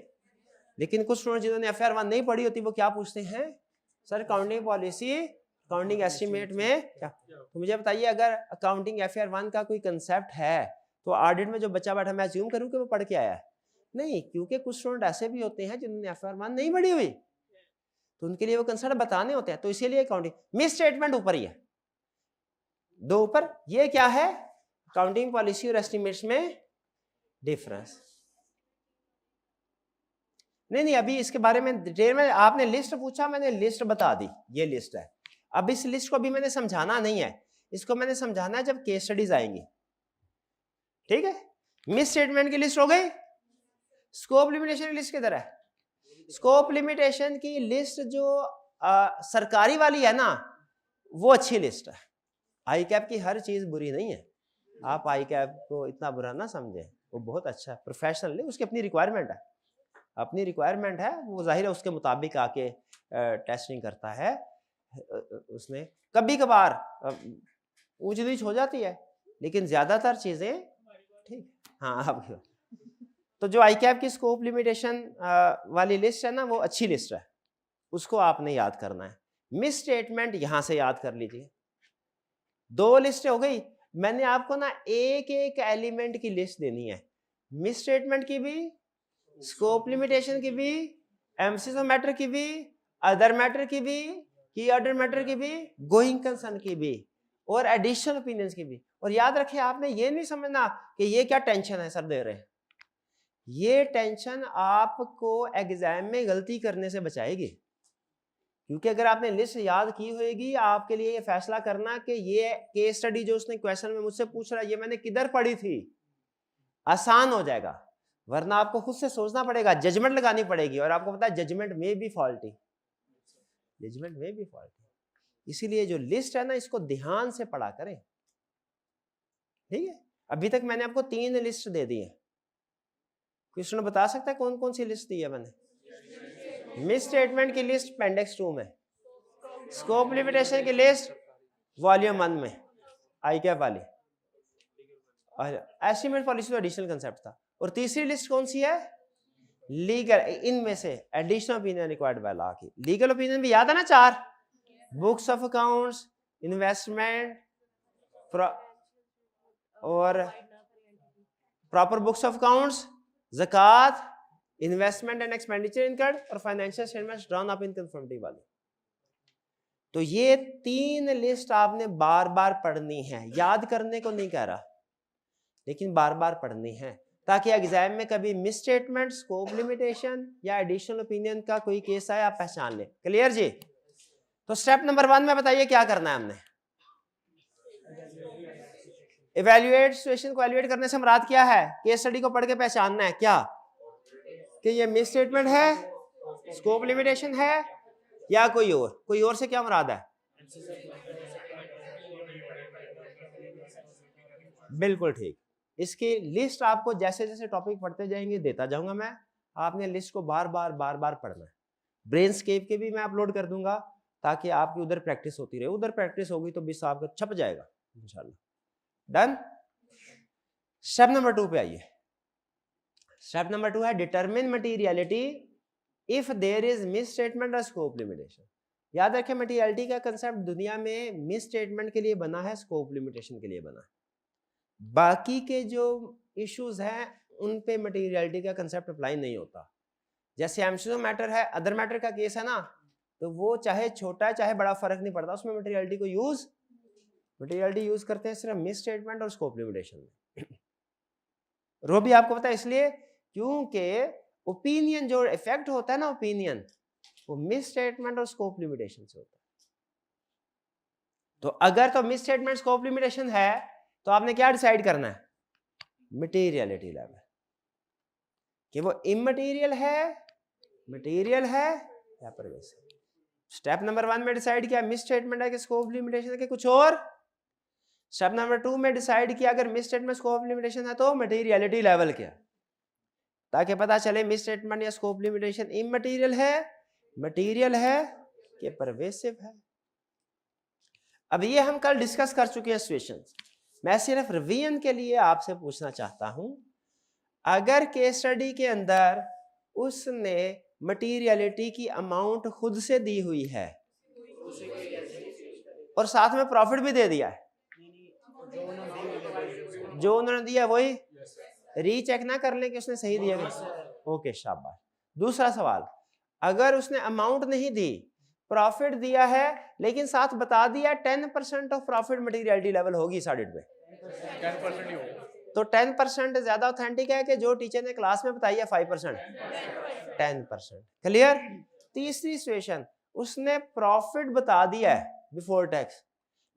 लेकिन कुछ स्टूडेंट जिन्होंने FR1 नहीं पढ़ी होती वो क्या पूछते हैं, sir accounting policy accounting estimate में क्या। तो मुझे बताइए अगर अकाउंटिंग FR1 का कोई कंसेप्ट है तो ऑडिट में जो बच्चा बैठा मैं अज्यूम करूं कि वो पढ़ के आया है? नहीं, क्योंकि कुछ स्टूडेंट ऐसे भी होते हैं जिन्होंने FR1 नहीं पढ़ी हुई, तो उनके लिए वो कंसेप्ट बताने होते हैं। तो इसीलिए अकाउंटिंग मिस स्टेटमेंट ऊपर ही है, दो ऊपर। ये क्या है, अकाउंटिंग पॉलिसी और एस्टिमेट्स में डिफरेंस। नहीं अभी इसके बारे में डिटेल में आपने लिस्ट पूछा, मैंने लिस्ट बता दी, ये लिस्ट है। अब इस लिस्ट को भी मैंने समझाना नहीं है, इसको मैंने समझाना है जब केस स्टडीज आएंगी, ठीक है। मिस स्टेटमेंट की लिस्ट हो गई। स्कोप लिमिटेशन की लिस्ट किधर है? स्कोप लिमिटेशन की लिस्ट जो सरकारी वाली है ना, वो अच्छी लिस्ट है। आई कैप की हर चीज बुरी नहीं है, आप आई कैप को इतना बुरा ना समझे, वो बहुत अच्छा है, प्रोफेशनल है, उसकी अपनी रिक्वायरमेंट है, अपनी रिक्वायरमेंट है, वो जाहिर है उसके मुताबिक आके टेस्टिंग करता है। उसमें कभी कभार ऊंच नीच हो जाती है, लेकिन ज्यादातर चीजें ठीक। हाँ आप तो जो आई कैप की स्कोप लिमिटेशन वाली लिस्ट है ना, वो अच्छी लिस्ट है, उसको आपने याद करना है। मिस स्टेटमेंट यहां से याद कर लीजिए। दो लिस्ट हो गई, मैंने आपको ना एक एक एलिमेंट की लिस्ट देनी है, मिस स्टेटमेंट की भी, स्कोप लिमिटेशन की भी, एम्फसिस ऑफ मैटर की भी, अदर मैटर की भी, की ऑर्डर मैटर की भी, गोइंग कंसर्न की भी, और एडिशनल ओपिनियंस की भी। और याद रखें, आपने ये नहीं समझना कि ये क्या टेंशन है सर दे रहे हैं, ये टेंशन आपको एग्जाम में गलती करने से बचाएगी। क्योंकि अगर आपने लिस्ट याद की होगी, आपके लिए ये फैसला करना कि ये केस स्टडी जो उसने क्वेश्चन में मुझसे पूछ रहा है, ये मैंने किधर पढ़ी थी, आसान हो जाएगा। वरना आपको खुद से सोचना पड़ेगा, जजमेंट लगानी पड़ेगी, और आपको पता है जजमेंट में भी फॉल्टी, जजमेंट में भी फॉल्टी। इसीलिए जो लिस्ट है ना, इसको ध्यान से पढ़ा करें, ठीक है। अभी तक मैंने आपको 3 लिस्ट दे दी है, क्वेश्चन बता सकता है कौन कौन सी लिस्ट दी है मैंने? मिस स्टेटमेंट की लिस्ट अपेंडिक्स 2 में, स्कोप लिमिटेशन की लिस्ट वॉल्यूम 1 में आई कैप वाली, और एस्टीमेट पॉलिसी तो एडिशनल कंसेप्ट था। और तीसरी लिस्ट कौन सी है? लीगल, इनमें से additional opinion required by law की। लीगल ओपिनियन भी याद है ना 4, बुक्स ऑफ अकाउंट्स, इन्वेस्टमेंट और प्रॉपर बुक्स ऑफ अकाउंट्स, ज़कात, इन्वेस्टमेंट एंड एक्सपेंडिचर इनकम, और financial statements drawn up in conformity वाली। तो ये 3 लिस्ट आपने बार बार पढ़नी है, याद करने को नहीं कह रहा, लेकिन बार बार पढ़नी है, ताकि एग्जाम में कभी मिस स्टेटमेंट, स्कोप लिमिटेशन या एडिशनल ओपिनियन का कोई केस आए आप पहचान ले। क्लियर जी? तो स्टेप नंबर 1 में बताइए क्या करना है हमने। इवैल्यूएट सिचुएशन को इवैल्यूएट करने से मुराद क्या है? केस स्टडी को पढ़ के पहचानना है क्या कि ये मिस स्टेटमेंट है, स्कोप लिमिटेशन है, या कोई और से क्या मुराद है? बिल्कुल ठीक। इसकी लिस्ट आपको जैसे जैसे टॉपिक पढ़ते जाएंगे देता जाऊंगा मैं, आपने लिस्ट को बार बार पढ़ना है। ब्रेनस्केप के भी मैं अपलोड कर दूंगा, ताकि आपकी उधर प्रैक्टिस होती रहे, उधर प्रैक्टिस होगी तो 20 आपका छप जाएगा इंशाल्लाह। डन। स्टेप नंबर 2 पे आइए। स्टेप नंबर 2 है determine materiality if there is misstatement और स्कोप लिमिटेशन। याद रखें, मटीरियलिटी का कंसेप्ट दुनिया में मिस स्टेटमेंट के लिए बना है, स्कोप लिमिटेशन के लिए बना है। बाकी के जो इश्यूज हैं उन पे मटीरियलिटी का कंसेप्ट अप्लाई नहीं होता। जैसे एमसीक्यू मैटर है, अदर मैटर का केस है ना, तो वो चाहे छोटा है चाहे बड़ा, फर्क नहीं पड़ता, उसमें मटीरियलिटी यूज करते हैं सिर्फ मिस स्टेटमेंट और स्कोप लिमिटेशन में। रो भी आपको पता है, इसलिए क्योंकि ओपिनियन जो इफेक्ट होता है ना, ओपिनियन वो मिस स्टेटमेंट और स्कोप लिमिटेशन से होता है। तो अगर तो मिस स्टेटमेंट स्कोप लिमिटेशन है तो आपने क्या डिसाइड करना है? मटीरियलिटी लेवल, कि वो इमटीरियल है, मटीरियल है या परवेसिव। स्टेप नंबर 1 में डिसाइड किया मिस स्टेटमेंट है कि स्कोप लिमिटेशन है कि कुछ और। स्टेप नंबर 2 में डिसाइड किया अगर मिस स्टेटमेंट स्कोप लिमिटेशन है तो मटेरियलिटी लेवल क्या, ताकि पता चले मिस स्टेटमेंट या स्कोप लिमिटेशन इमटेरियल है, मटेरियल है कि परवेसिव है। अब ये हम कल डिस्कस कर चुके हैं सिचुएशंस। मैं सिर्फ रिवीजन के लिए आपसे पूछना चाहता हूं, अगर केस स्टडी के अंदर उसने मटेरियलिटी की अमाउंट खुद से दी हुई है और साथ में प्रॉफिट भी दे दिया है, जो उन्होंने दिया वही रीचेक ना कर ले कि उसने सही दिया। ओके शाबाश। दूसरा सवाल, अगर उसने अमाउंट नहीं दी, प्रॉफिट दिया है लेकिन साथ बता दिया 10% ऑफ प्रॉफिट मटेरियलिटी लेवल होगी इस ऑडिट में, 10% ही होगा। तो 10% ज्यादा ऑथेंटिक है कि जो टीचर ने क्लास में बताई है 5%? 10%। क्लियर। तीसरी सिचुएशन, उसने प्रॉफिट बता दिया है बिफोर टैक्स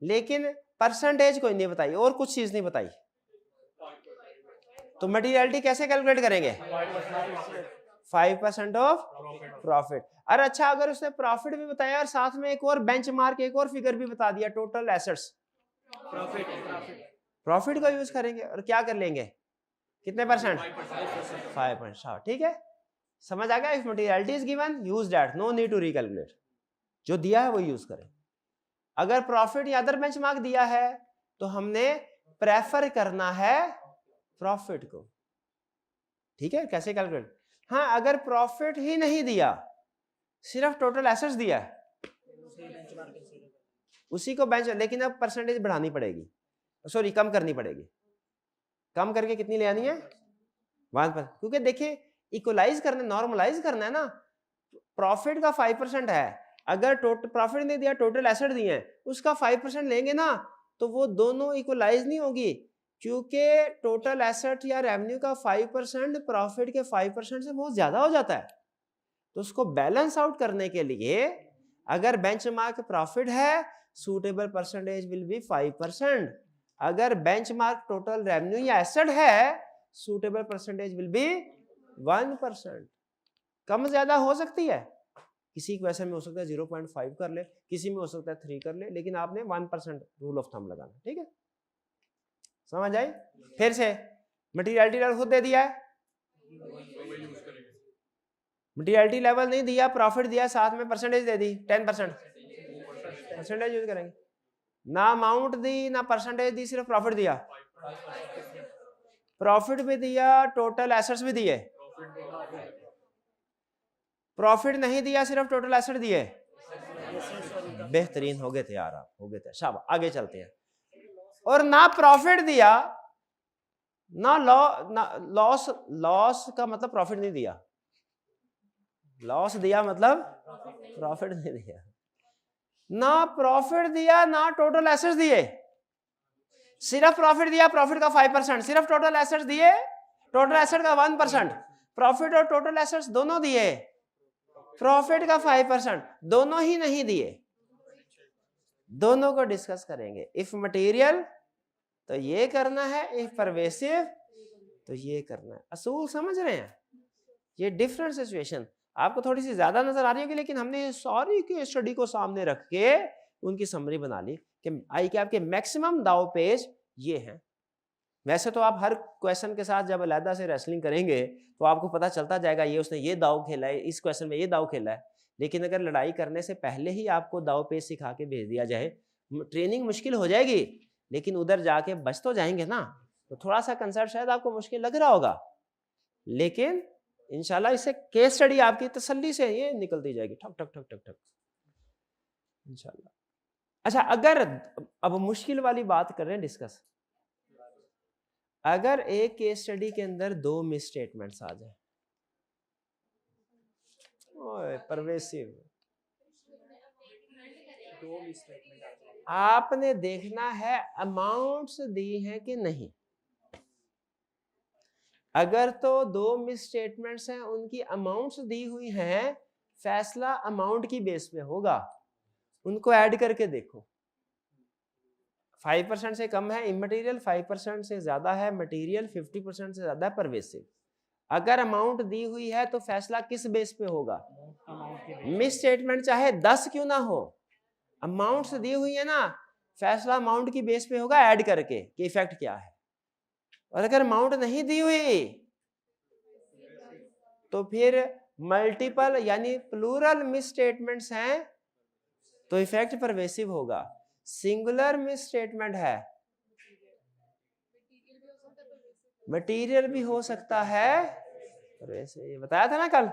लेकिन परसेंटेज कोई नहीं बताई और कुछ चीज नहीं बताई, तो मटेरियलिटी कैसे कैलकुलेट करेंगे? 5% ऑफ प्रॉफिट। और अच्छा, अगर उसने प्रॉफिट भी बताया और साथ में एक और बेंचमार्क, एक और फिगर भी बता दिया, टोटल एसेट्स, प्रॉफिट का यूज करेंगे और क्या कर लेंगे, कितने परसेंट? 5%। ठीक है, समझ आ गया। If materiality is given, use that, no need to recalculate, जो दिया है वो यूज करें। अगर प्रॉफिट या अदर बेंचमार्क दिया है तो हमने प्रेफर करना है प्रॉफिट को। ठीक है, कैसे कैलकुलेट? हाँ, अगर प्रॉफिट ही नहीं दिया, सिर्फ टोटल एसेट्स दिया है, उसी को बेंच, लेकिन अब परसेंटेज बढ़ानी पड़ेगी, सॉरी कम करनी पड़ेगी। कम करके कितनी ले आनी है? 1%। क्योंकि देखिए इक्वलाइज करना, नॉर्मलाइज करना है ना। प्रॉफिट का 5% है, अगर टोटल प्रॉफिट नहीं दिया, टोटल एसेट दिए हैं, उसका 5% लेंगे ना, तो वो दोनों इक्वलाइज नहीं होगी, क्योंकि टोटल एसेट या रेवेन्यू का 5% प्रॉफिट के 5% से बहुत ज्यादा हो जाता है। तो उसको बैलेंस आउट करने के लिए अगर बेंचमार्क प्रॉफिट है, सूटेबल परसेंटेज विल बी 5%। अगर बेंचमार्क टोटल रेवेन्यू या एसेट है, सूटेबल परसेंटेज विल बी 1%। कम ज्यादा हो सकती है, किसी क्वेश्चन में हो सकता है 0.5 कर ले, किसी में हो सकता है 3 कर ले, लेकिन आपने 1% रूल ऑफ थंब लगाना। ठीक है, समझ आई? फिर से मटेरियलिटी लेवल खुद दे दिया है, मटेरियलिटी लेवल नहीं दिया, प्रॉफिट दिया, साथ में परसेंटेज दे दी 10%, परसेंटेज यूज करेंगे। ना अमाउंट दी ना परसेंटेज दी, सिर्फ प्रॉफिट दिया, प्रॉफिट भी दिया, टोटल एसेट्स भी दिए, प्रॉफिट नहीं दिया, सिर्फ टोटल एसेट दिए। बेहतरीन, हो गए थे यार आप, हो गए थे। शाबाश, आगे चलते हैं। और ना प्रॉफिट दिया ना लॉस, लॉस का मतलब प्रॉफिट नहीं दिया, लॉस दिया मतलब प्रॉफिट नहीं दिया। ना प्रॉफिट दिया ना टोटल एसेट्स दिए, सिर्फ प्रॉफिट दिया, प्रॉफिट का 5%, सिर्फ टोटल एसेट्स दिए, टोटल एसेट का 1%, प्रॉफिट और टोटल एसेट्स दोनों दिए, प्रॉफिट का 5%, दोनों ही नहीं दिए। दोनों को डिस्कस करेंगे। इफ मटेरियल तो ये करना है, इफ परवेसिव तो ये करना है। असूल समझ रहे हैं? ये डिफरेंट सिचुएशन आपको थोड़ी सी ज्यादा नजर आ रही होगी, लेकिन हमने सारी केस स्टडी को सामने रख के उनकी समरी बना ली कि आई के आपके मैक्सिमम दाव पेज ये हैं। वैसे तो आप हर क्वेश्चन के साथ जब अलहदा से रेसलिंग करेंगे तो आपको पता चलता जाएगा ये उसने ये दाव खेला है, इस क्वेश्चन में ये दाव खेला है, लेकिन अगर लड़ाई करने से पहले ही आपको दाव पेज सिखा के भेज दिया जाए, ट्रेनिंग मुश्किल हो जाएगी, लेकिन उधर जाके बच तो जाएंगे ना। तो थोड़ा सा कंसेप्ट शायद आपको मुश्किल लग रहा होगा, लेकिन इंशाल्लाह इससे केस स्टडी आपकी तसल्ली से ये निकलती जाएगी, ठक ठक ठक ठक ठक इंशाल्लाह। अच्छा, अगर अब मुश्किल वाली बात कर रहे हैं डिस्कस, अगर एक केस स्टडी के अंदर 2 मिस स्टेटमेंट्स आ जाए, ओए परवेसिव, आपने देखना है अमाउंट्स दी हैं कि नहीं। अगर तो 2 मिस स्टेटमेंट्स हैं, उनकी अमाउंट्स दी हुई हैं, फैसला अमाउंट की बेस पे होगा, उनको ऐड करके देखो। 5% से कम है इमटेरियल, 5% से ज्यादा है मटेरियल, 50% से ज्यादा है परवेसिव। अगर अमाउंट दी हुई है तो फैसला किस बेस पे होगा? मिस स्टेटमेंट चाहे 10 क्यों ना हो, अमाउंट्स दी हुई है ना, फैसला अमाउंट की बेस पे होगा ऐड करके कि इफेक्ट क्या है। और अगर अमाउंट नहीं दी हुई तो फिर मल्टीपल यानी प्लूरल मिस स्टेटमेंट्स हैं तो इफेक्ट परवेसिव होगा। सिंगुलर मिस स्टेटमेंट है, मटेरियल भी हो सकता है, वैसे ये बताया था ना कल,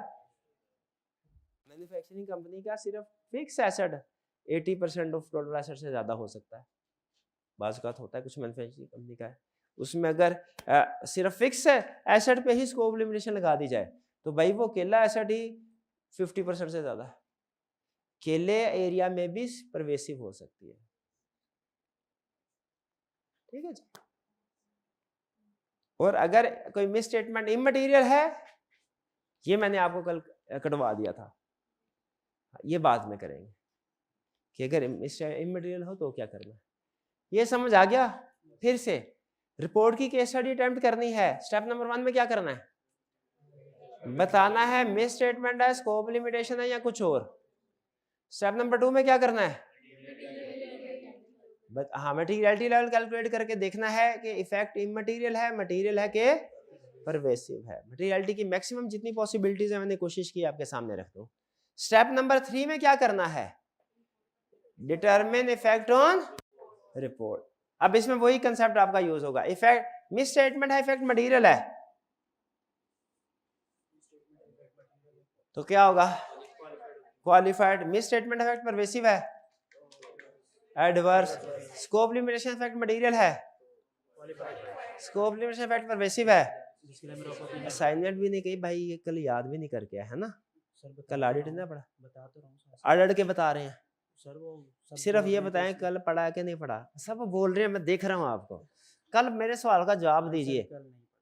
मैन्युफैक्चरिंग कंपनी का सिर्फ fix asset 80% of total asset से ज्यादा हो सकता है। बाज़ औक़ात होता है कुछ मैन्युफैक्चरिंग कंपनी का है, उसमें अगर सिर्फ फिक्स एसेट पे ही स्कोप लिमिटेशन लगा दी जाए तो भाई वो केला एसेट ही 50% से ज्यादा है, केले एरिया में भी परवेसिव हो सकती है। ठीक है जी। और अगर कोई मिस स्टेटमेंट इमटेरियल है, ये मैंने आपको कल कटवा दिया था, ये बाद में करेंगे कि अगर इमटेरियल हो तो क्या करना है, ये समझ आ गया। फिर से रिपोर्ट की केस स्टडी अटेम्प्ट करनी है, स्टेप नंबर 1 में क्या करना है, बताना है मिस स्टेटमेंट है, स्कोप लिमिटेशन है या कुछ और। स्टेप नंबर 2 में क्या करना है, हाँ मटेरियलिटी लेवल कैलकुलेट करके देखना है कि इफेक्ट इमटेरियल है, मटेरियल है कि परवेसिव है। मटेरियलिटी की मैक्सिमम जितनी पॉसिबिलिटीज है मैंने कोशिश की आपके सामने रख दूं। स्टेप नंबर 3 में क्या करना है, डिटरमिन इफेक्ट ऑन रिपोर्ट। अब इसमें वही कंसेप्ट आपका यूज होगा, इफेक्ट मिस स्टेटमेंट है, इफेक्ट मटेरियल है तो क्या होगा, qualified. Misstatement effect pervasive है, adverse. Scope limitation effect material है, स्कोप लिमिटेशन इफेक्ट परवेसिव है। असाइनमेंट भी नहीं कही भाई, ये कल याद भी नहीं करके है ना, कल ऑडिट ना पढ़ा, बता तो रहा हूं, ऑडिट के बता रहे हैं सर, वो सिर्फ ये बताएं कल पढ़ा कि नहीं पढ़ा, सब बोल रहे हैं, मैं देख रहा हूँ आपको। कल मेरे सवाल का जवाब दीजिए।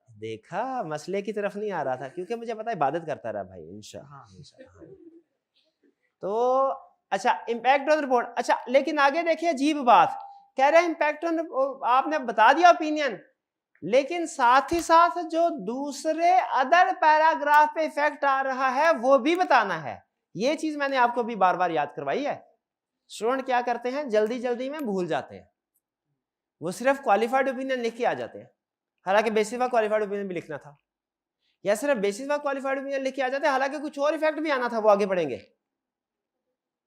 देखा मसले की तरफ नहीं आ रहा था क्योंकि मुझे पता है इबादत करता रहा भाई इंशाअल्लाह। तो अच्छा इम्पैक्ट ऑन रिपोर्ट, अच्छा लेकिन आगे देखिए अजीब बात कह रहे हैं, इम्पैक्ट ऑन आपने बता दिया ओपिनियन, लेकिन साथ ही साथ जो दूसरे अदर पैराग्राफ पे इफेक्ट आ रहा है वो भी बताना है। ये चीज मैंने आपको भी बार बार याद करवाई है। स्टूडेंट क्या करते हैं, जल्दी जल्दी में भूल जाते हैं, वो सिर्फ क्वालिफाइड ओपिनियन लिख के आ जाते हैं, हालांकि बेसिस व क्वालिफाइड ओपिनियन भी लिखना था, या सिर्फ बेसिस व क्वालिफाइड ओपिनियन लिख के आ जाते हैं, हालांकि कुछ और इफेक्ट भी आना था, वो आगे पढ़ेंगे,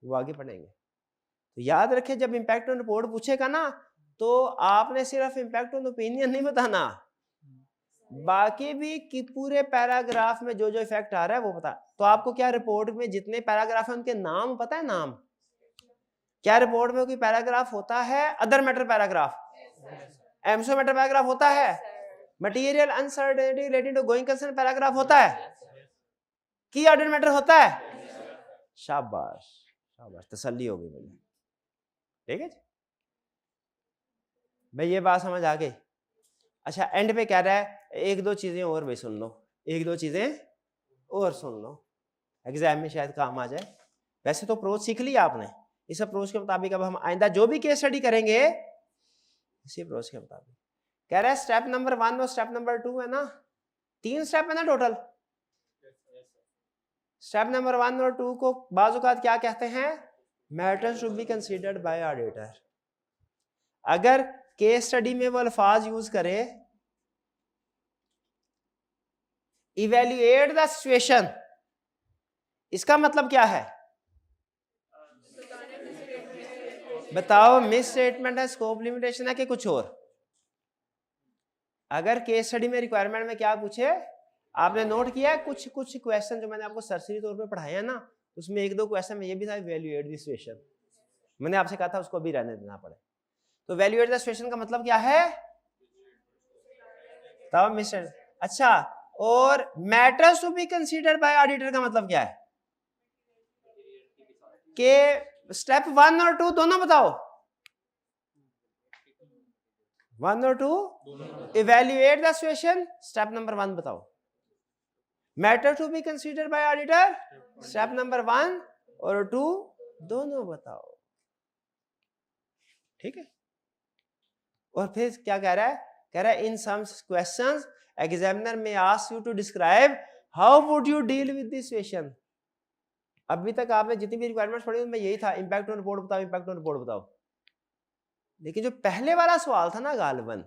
वो आगे पढ़ेंगे। तो याद रखें जब इम्पैक्ट ऑन रिपोर्ट पूछेगा ना तो आपने सिर्फ इम्पैक्ट ऑन ओपिनियन नहीं बताना, बाकी भी कि पूरे पैराग्राफ में जो जो इफेक्ट आ रहा है वो बता। तो आपको क्या रिपोर्ट में जितने पैराग्राफ है उनके नाम पता है, नाम क्या रिपोर्ट में कोई पैराग्राफ होता है अदर मैटर पैराग्राफ, एमसो मैटर पैराग्राफ होता है, material uncertainty related to going concern paragraph होता है, की ऑर्डर मैटर होता है। शाबाश शाबाश, तसल्ली हो गई मुझे। ठीक है भाई, ये बात समझ आ गई। अच्छा एंड पे कह रहा है एक दो चीजें और भाई सुन लो, एक दो चीजें और सुन लो, एग्जाम में शायद काम आ जाए। वैसे तो अप्रोच सीख लिया आपने, इस अप्रोच के मुताबिक अब हम आइंदा जो भी केस स्टडी करेंगे इसी अप्रोच के मुताबिक। कह रहा है स्टेप नंबर 1 और स्टेप नंबर 2 है ना, 3 स्टेप है ना टोटल। स्टेप नंबर 1 और 2 को बाज़ औक़ात क्या कहते हैं, matters to be considered by auditor. अगर केस स्टडी में वो अल्फाज यूज करे इवेल्युएट द सिचुएशन, इसका मतलब क्या है, बताओ मिस स्टेटमेंट है, स्कोप लिमिटेशन है कि कुछ और। अगर केस स्टडी में रिक्वायरमेंट में क्या पूछे, आपने नोट किया है कुछ कुछ क्वेश्चन जो मैंने आपको सरसरी तौर पे पढ़ाया है ना, उसमें एक दो क्वेश्चन में ये भी था इवेल्युएट द सिचुएशन, मैंने आपसे कहा था उसको भी रहने देना पड़े। तो इवेल्युएट द सिचुएशन का मतलब क्या है, बताओ मिस। अच्छा, और matters to be considered by auditor का मतलब क्या है, कि स्टेप 1 और 2 दोनों बताओ, 1 और 2 evaluate the situation, step number 1 बताओ, matter to be considered by auditor, step number 1 और 2 दोनों बताओ। ठीक है, और फिर क्या कह रहा है, कह रहा है इन सम क्वेश्चंस एग्जामिनर में ask you to describe how would you deal with this situation. अभी तक आपने जितनी भी रिक्वायरमेंट्स पढ़ी उनमें यही था, इम्पैक्ट ऑन रिपोर्ट बताओ, इम्पैक्ट ऑन रिपोर्ट बताओ। लेकिन जो पहले वाला सवाल था ना गालिबन,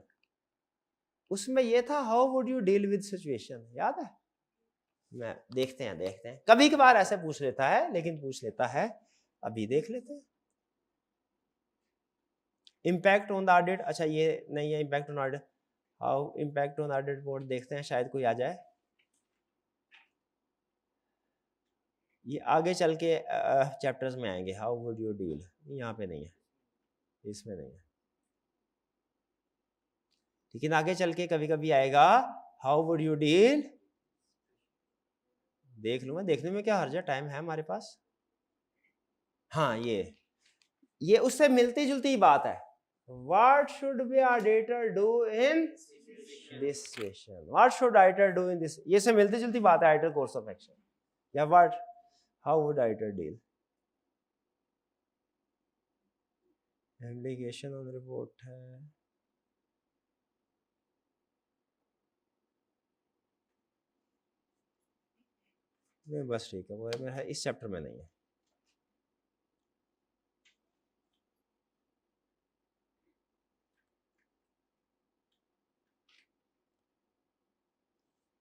उसमें ये था how would you deal with situation, याद है? मैं देखते हैं कभी कभार ऐसे पूछ लेता है, लेकिन पूछ लेता है। अभी देख लेते हैं। इम्पैक्ट ऑन द ऑडिट, अच्छा ये नहीं है impact on audit. How impact on audit report, देखते हैं शायद कोई आ जाए। ये आगे चल के चैप्टर्स में आएंगे। हाउ वुड यू डील, यहाँ पे नहीं है, इसमें नहीं है, लेकिन आगे चल के कभी कभी आएगा हाउ वुड यू डील। देख लूँ मैं, देखने में क्या हर्ज है, टाइम है हमारे पास। हाँ ये उससे मिलती जुलती बात है। What should be auditor do in this situation? What should auditor do in this? ये से मिलती जुलती बात है auditor course of action। या what? How would auditor deal? Obligation on report है। नहीं बस ठीक है, वो मेरा इस चैप्टर में नहीं है।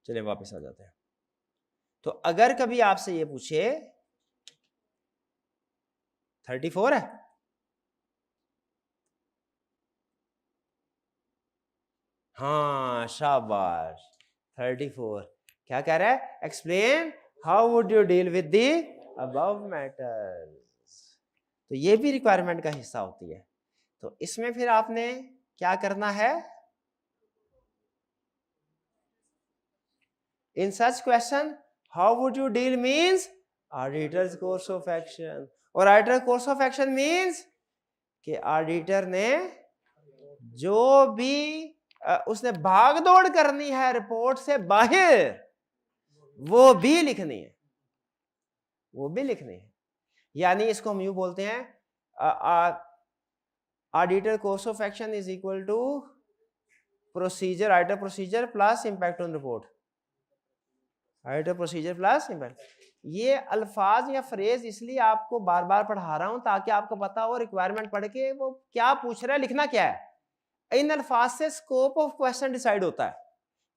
चलिए वापस आ जाते हैं। तो अगर कभी आपसे ये पूछे 34 है, हाँ शाबाश, 34 क्या कह रहा है? Explain how would you deal with the above matters. तो ये भी रिक्वायरमेंट का हिस्सा होती है। तो इसमें फिर आपने क्या करना है? In such question how would you deal means auditors course of action, और auditor course of action means कि ऑडिटर ने जो भी उसने भागदौड़ करनी है रिपोर्ट से बाहर, वो भी लिखनी है, वो भी लिखनी है। यानी इसको हम यूं बोलते हैं, auditor course of action is equal to procedure, auditor procedure plus impact on report, auditor procedure plus impact. ये अल्फाज या फ्रेज इसलिए आपको बार बार पढ़ा रहा हूं ताकि आपको पता हो रिक्वायरमेंट पढ़ के वो क्या पूछ रहा है, लिखना क्या है। इन अल्फाज से स्कोप ऑफ क्वेश्चन डिसाइड होता है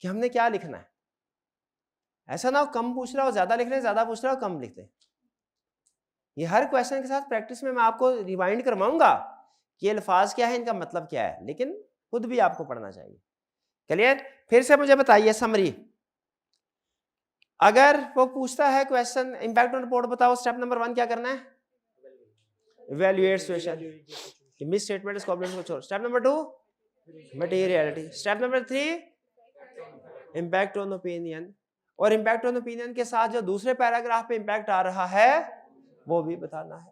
कि हमने क्या लिखना है। ऐसा ना हो कम पूछ रहा हो ज्यादा लिख रहे हैं, ज्यादा पूछ रहा हो कम लिखते हैं। ये हर क्वेश्चन के साथ प्रैक्टिस में मैं आपको रिवाइंड करवाऊंगा कि ये अल्फाज क्या है, इनका मतलब क्या है, लेकिन खुद भी आपको पढ़ना चाहिए। क्लियर? फिर से मुझे बताइए समरी। अगर वो पूछता है क्वेश्चन इंपैक्ट ऑन रिपोर्ट बताओ, स्टेप नंबर 1 क्या करना है? Evaluate situation, misstatement is complement को छोड़। Step number 2 materiality. Step number 3 impact on opinion, और इंपैक्ट ऑन ओपिनियन के साथ जो दूसरे पैराग्राफ पे इंपैक्ट आ रहा है वो भी बताना है।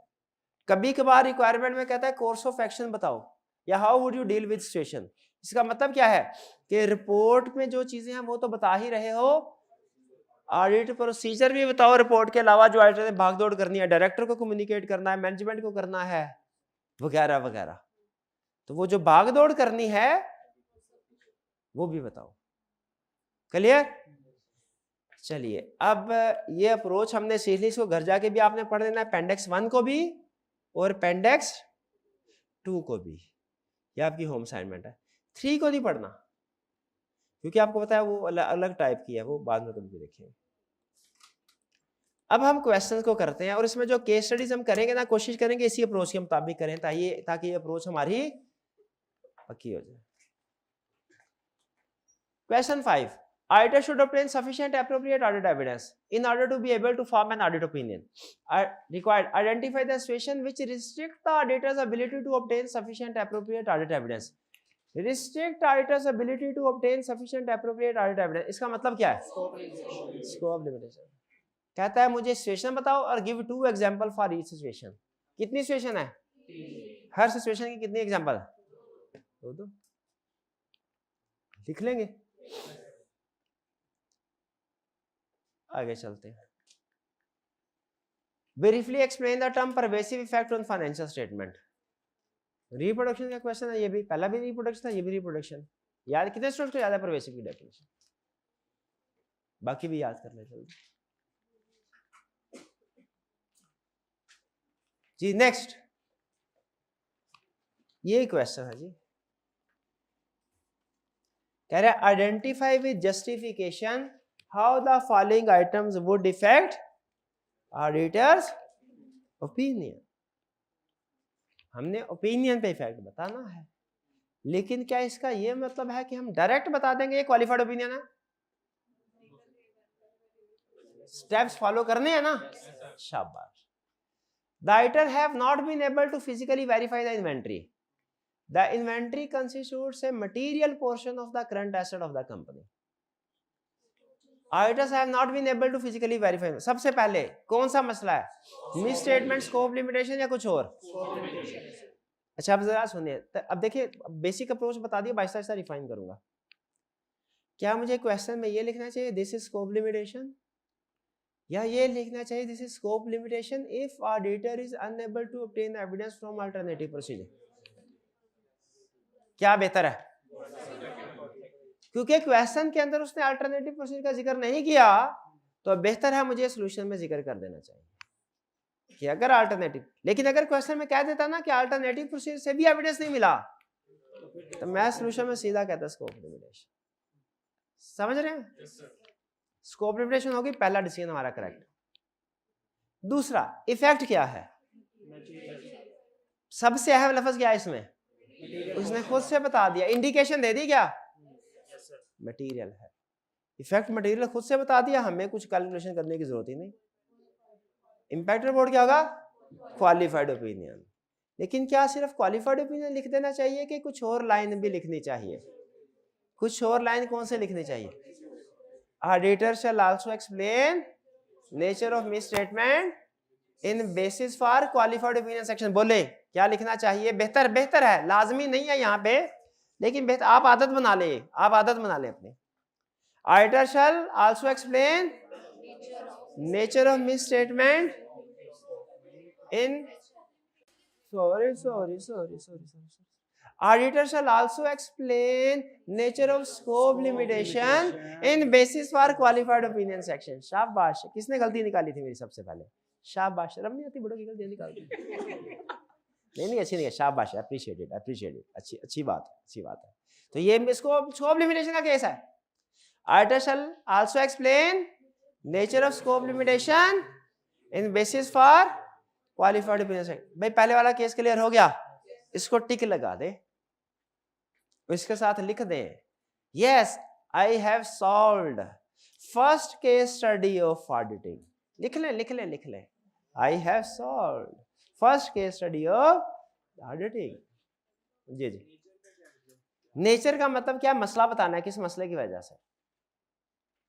कभी कभार रिक्वायरमेंट में कहता है कोर्स ऑफ एक्शन बताओ या how would you deal with situation. इसका मतलब क्या है कि रिपोर्ट में जो चीजें हैं वो तो बता ही रहे हो, ऑडिट प्रोसीजर भी बताओ रिपोर्ट के अलावा जो ऑडिटर ने भागदौड़ करनी है, डायरेक्टर को कम्युनिकेट करना है, मैनेजमेंट को करना है, वगैरह वगैरह। तो वो जो भागदौड़ करनी है वो भी बताओ। क्लियर? चलिए अब ये अप्रोच हमने सीख ली, इसको घर जाके भी आपने पढ़ लेना है, अपेंडिक्स 1 को भी और अपेंडिक्स 2 को भी। ये आपकी होम असाइनमेंट है। 3 को नहीं पढ़ना क्योंकि आपको पता है वो अलग टाइप की है, वो बाद में कभी देखेंगे। अब हम क्वेश्चंस को करते हैं और इसमें जो केस स्टडीज हम करेंगे ना, कोशिश करेंगे इसी अप्रोच के मुताबिक करें ताकि ये अप्रोच हमारी पक्की हो जाए। Question 5, auditor should obtain sufficient appropriate audit evidence in order to be able to form an audit opinion. Required, identify the situation which restrict the auditor's ability to obtain sufficient appropriate audit evidence. Restrict auditor's ability to obtain sufficient appropriate audit evidence, इसका मतलब क्या है? Scope limitation। कहता है मुझे situation बताओ और give 2 example for each situation. कितनी सिचुएशन है? हर सिचुएशन की कितनी एग्जांपल? 2 लिख लेंगे। आगे चलते हैं। Briefly explain the term pervasive effect on financial statement. Reproduction का क्वेश्चन है, ये भी पहला भी रिप्रोडक्शन था, ये भी रिप्रोडक्शन। याद कितने स्टूडेंट्स को याद है परवेसिव की डेफिनेशन? बाकी भी याद कर ले जल्दी। जी नेक्स्ट, ये क्वेश्चन है जी, कह रहे identify with justification how the following items would effect auditors opinion. हमने ओपिनियन पे इफेक्ट बताना है, लेकिन क्या इसका ये मतलब है कि हम डायरेक्ट बता देंगे ये क्वालिफाइड ओपिनियन है? स्टेप्स फॉलो करने हैं ना। शाबाश। The auditor have not been able to physically verify the inventory. The inventory constitutes a material portion of the current asset of the company. Auditors have not been able to physically verify। सबसे पहले कौन सा मसला है, miss statement, scope limitation या कुछ और? अच्छा अब जरा सुनिए, अब देखिए बेसिक अप्रोच बता दिया, बाइसा बाइसा रिफाइन करूंगा। क्या मुझे क्वेश्चन में ये लिखना चाहिए दिस इज स्कोप लिमिटेशन, या ये लिखना चाहिए this is scope limitation if auditor is unable to obtain evidence from alternative procedure? क्या बेहतर है? क्योंकि क्वेश्चन के अंदर उसने अल्टरनेटिव प्रोसीजर का जिक्र नहीं किया, तो बेहतर है मुझे सोल्यूशन में जिक्र कर देना चाहिए कि अगर अल्टरनेटिव, लेकिन अगर क्वेश्चन में कह देता ना कि अल्टरनेटिव प्रोसीजर से भी एविडेंस नहीं मिला, तो मैं सोल्यूशन में सीधा कहता स्कोप लिमिटेशन। समझ रहे हैं? स्कोप लिमिटेशन होगी, पहला डिसीजन हमारा करेक्ट। दूसरा इफेक्ट क्या है, सबसे अहम लफ्ज क्या है इसमें, उसने खुद से बता दिया, इंडिकेशन दे दी क्या, मटेरियल है। इफेक्ट मटेरियल खुद से बता दिया, हमें कुछ कैलकुलेशन करने की जरूरत ही नहीं। इंपैक्ट रिपोर्ट क्या होगा, क्वालिफाइड ओपिनियन। लेकिन क्या सिर्फ क्वालिफाइड ओपिनियन लिख देना चाहिए कि कुछ और लाइन भी लिखनी चाहिए? कुछ और लाइन कौन से लिखनी चाहिए? Auditor shall also explain nature of misstatement in basis for qualified opinion section. बोले क्या लिखना चाहिए? बेहतर, बेहतर है, लाजमी नहीं है यहाँ पे, लेकिन बेहतर आप आदत बना ले, आप आदत बना ले अपनी। Auditor shall also explain nature of misstatement in Auditor shall also explain nature of scope limitation in basis for qualified opinion section। शाबाश। किसने गलती निकाली थी मेरी सबसे पहले? शाबाश। शर्म नहीं आती बड़ों की गलतियां निकालती? नहीं अच्छी नहीं है, शाबाश, अप्रिशिएटेड, अप्रिशिएटेड, अच्छी बात है, अच्छी बात है। तो ये स्कोप लिमिटेशन का केस है। Auditor shall also explain nature of scope limitation in basis for qualified opinion section। भाई पहले वाला केस क्लियर हो गया, इसको टिक लगा दे, इसके साथ लिख दे yes I have solved first case study of auditing. लिख ले लिख ले लिख ले, I have solved first case study of auditing. जी जी। नेचर का मतलब क्या, मसला बताना है, किस मसले की वजह से।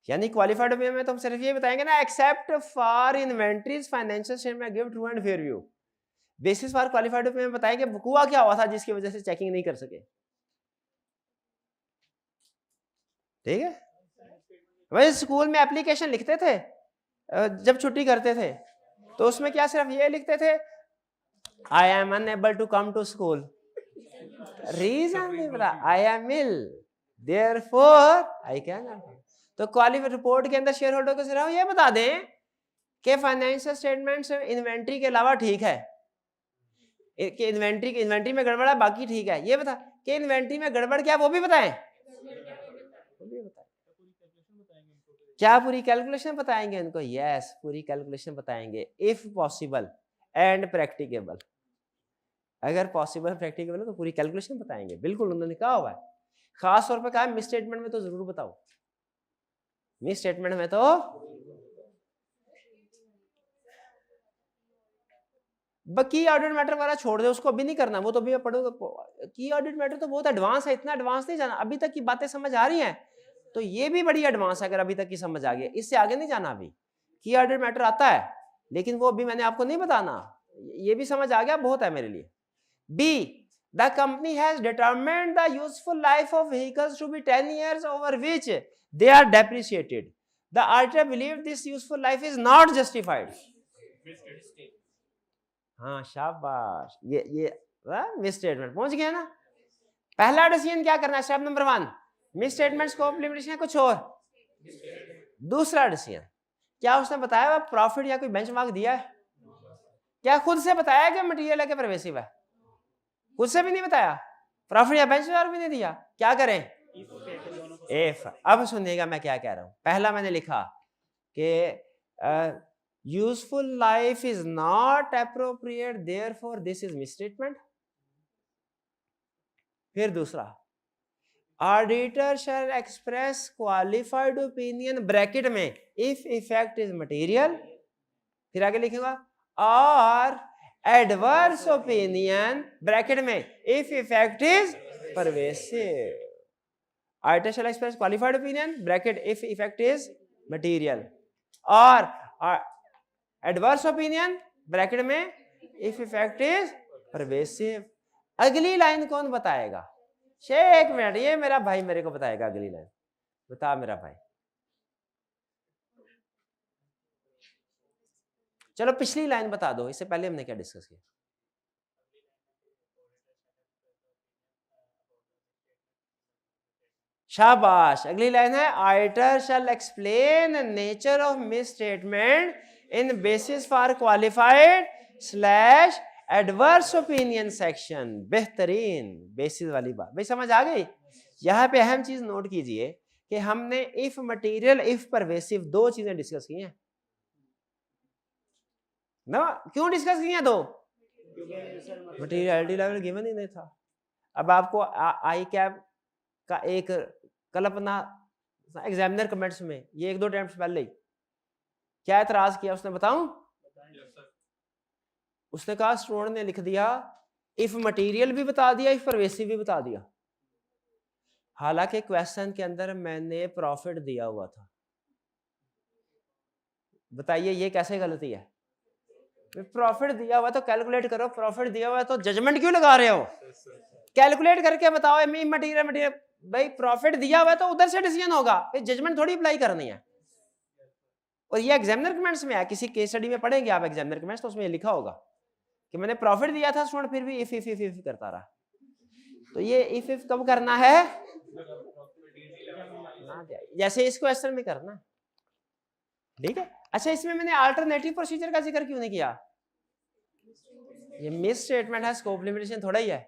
यानी क्वालिफाइड ओपिनियन में तो हम सिर्फ ये बताएंगे ना, except for inventories financial statement give true and fair view. Basis for qualified opinion बताएंगे हुआ क्या हुआ था जिसकी वजह से चेकिंग नहीं कर सके। ठीक है भाई, स्कूल में एप्लीकेशन लिखते थे जब छुट्टी करते थे, तो उसमें क्या सिर्फ ये लिखते थे I am unable to come to school, reason नहीं पता, I am ill therefore I can not. तो क्वालिफाइड रिपोर्ट के अंदर शेयर होल्डर को सिर्फ ये बता दें कि फाइनेंशियल स्टेटमेंट्स इन्वेंट्री के अलावा ठीक है, कि इन्वेंट्री में गड़बड़ है, बाकी ठीक है। ये बता कि इन्वेंट्री में गड़बड़ क्या, वो भी बताएं, क्या पूरी कैलकुलेशन बताएंगे इनको? यस, पूरी कैलकुलेशन बताएंगे इफ पॉसिबल एंड प्रैक्टिकेबल। अगर पॉसिबल प्रैक्टिकेबल है तो पूरी कैलकुलेशन बताएंगे, बिल्कुल उन्होंने कहा हुआ है। खास तौर पे कहा मिस स्टेटमेंट में तो जरूर बताओ, मिस स्टेटमेंट में तो। की ऑडिट मैटर वाला छोड़ दे, उसको अभी नहीं करना, वो तो अभी मैं पढ़ूंगा। की ऑडिट मैटर तो बहुत एडवांस है, इतना एडवांस नहीं जाना। अभी तक की बातें समझ आ रही हैं तो ये भी बड़ी एडवांस है, अगर अभी तक की समझ आ गई, इससे आगे नहीं जाना। अभी की ऑडिट मैटर आता है, लेकिन वो अभी मैंने आपको नहीं बताना, ये भी समझ आ गया, बहुत है मेरे लिए। B the company has determined the useful life of vehicles to be 10 years over which they are depreciated. The auditor believed this useful life is not justified. हाँ शाबाश, ये मिस स्टेटमेंट पहुंच गया ना। पहला डिसीजन क्या करना है, step number 1 miss statement scope limitation है, कुछ और। दूसरा डिसीजन क्या उसने बताया, प्रॉफिट या कोई बेंचमार्क दिया है? क्या खुद से बताया कि मटेरियल है कि परवेसिव है? खुद से भी नहीं बताया, प्रॉफिट या बेंचमार्क भी नहीं दिया। क्या करें? इफ। अब सुनिएगा मैं क्या कह रहा हूं। पहला मैंने लिखा कि useful life is not appropriate, therefore this is misstatement. फिर दूसरा, auditor shall express qualified opinion bracket में इफ इफेक्ट इज मटेरियल, फिर आगे लिखूंगा और एडवर्स ओपिनियन ब्रैकेट में if effect is pervasive. Auditor shall express qualified opinion bracket if effect is material और adverse opinion bracket में इफ इफेक्ट इज परवेसिव। अगली line कौन बताएगा? एक मिनट, ये मेरा भाई मेरे को बताएगा अगली लाइन। बता मेरा भाई। चलो पिछली लाइन बता दो, इससे पहले हमने क्या डिस्कस किया? शाबाश। अगली लाइन है auditor shell explain nature of misstatement in basis for qualified slash adverse opinion section. बेहतरीन, बेसिस वाली बात भाई समझ आ गई। यहां पे अहम चीज नोट कीजिए कि हमने इफ मटेरियल इफ परवेसिव दो चीजें डिस्कस की हैं ना। क्यों डिस्कस की हैं दो? मटेरियलिटी लेवल गिवन ही नहीं था। अब आपको आई कैप का एक कल्पना एग्जामिनर कमेंट्स में ये एक दो अटेम्प्ट पहले ही क्या एतराज किया उसने, बताऊं? उसने कहा स्टूडेंट ने लिख दिया इफ मटेरियल भी बता दिया, इफ परवेसिव भी बता दिया। हालांकि क्वेश्चन के अंदर मैंने प्रॉफिट दिया हुआ था। बताइए ये कैसे गलती है? प्रॉफिट दिया हुआ तो कैलकुलेट करो, प्रॉफिट दिया हुआ तो जजमेंट क्यों लगा रहे हो? कैलकुलेट करके बताओ मटेरियल मटेरियल। भाई प्रॉफिट दिया हुआ तो उधर से डिसीजन होगा, जजमेंट थोड़ी अप्लाई करनी है। और ये एग्जामिनर कमेंट्स में है, किसी केस स्टडी में पढ़ेंगे आप एग्जामिनर कमेंट्स तो उसमें लिखा होगा कि मैंने प्रॉफिट दिया था स्टूडेंट फिर भी इफ इफ इफ इफ करता रहा। तो ये इफ इफ कब करना है? जैसे इस क्वेश्चन में करना, ठीक है। अच्छा इसमें मैंने अल्टरनेटिव प्रोसीजर का जिक्र क्यों नहीं किया? ये मिस स्टेटमेंट है, स्कोप लिमिटेशन थोड़ा ही है।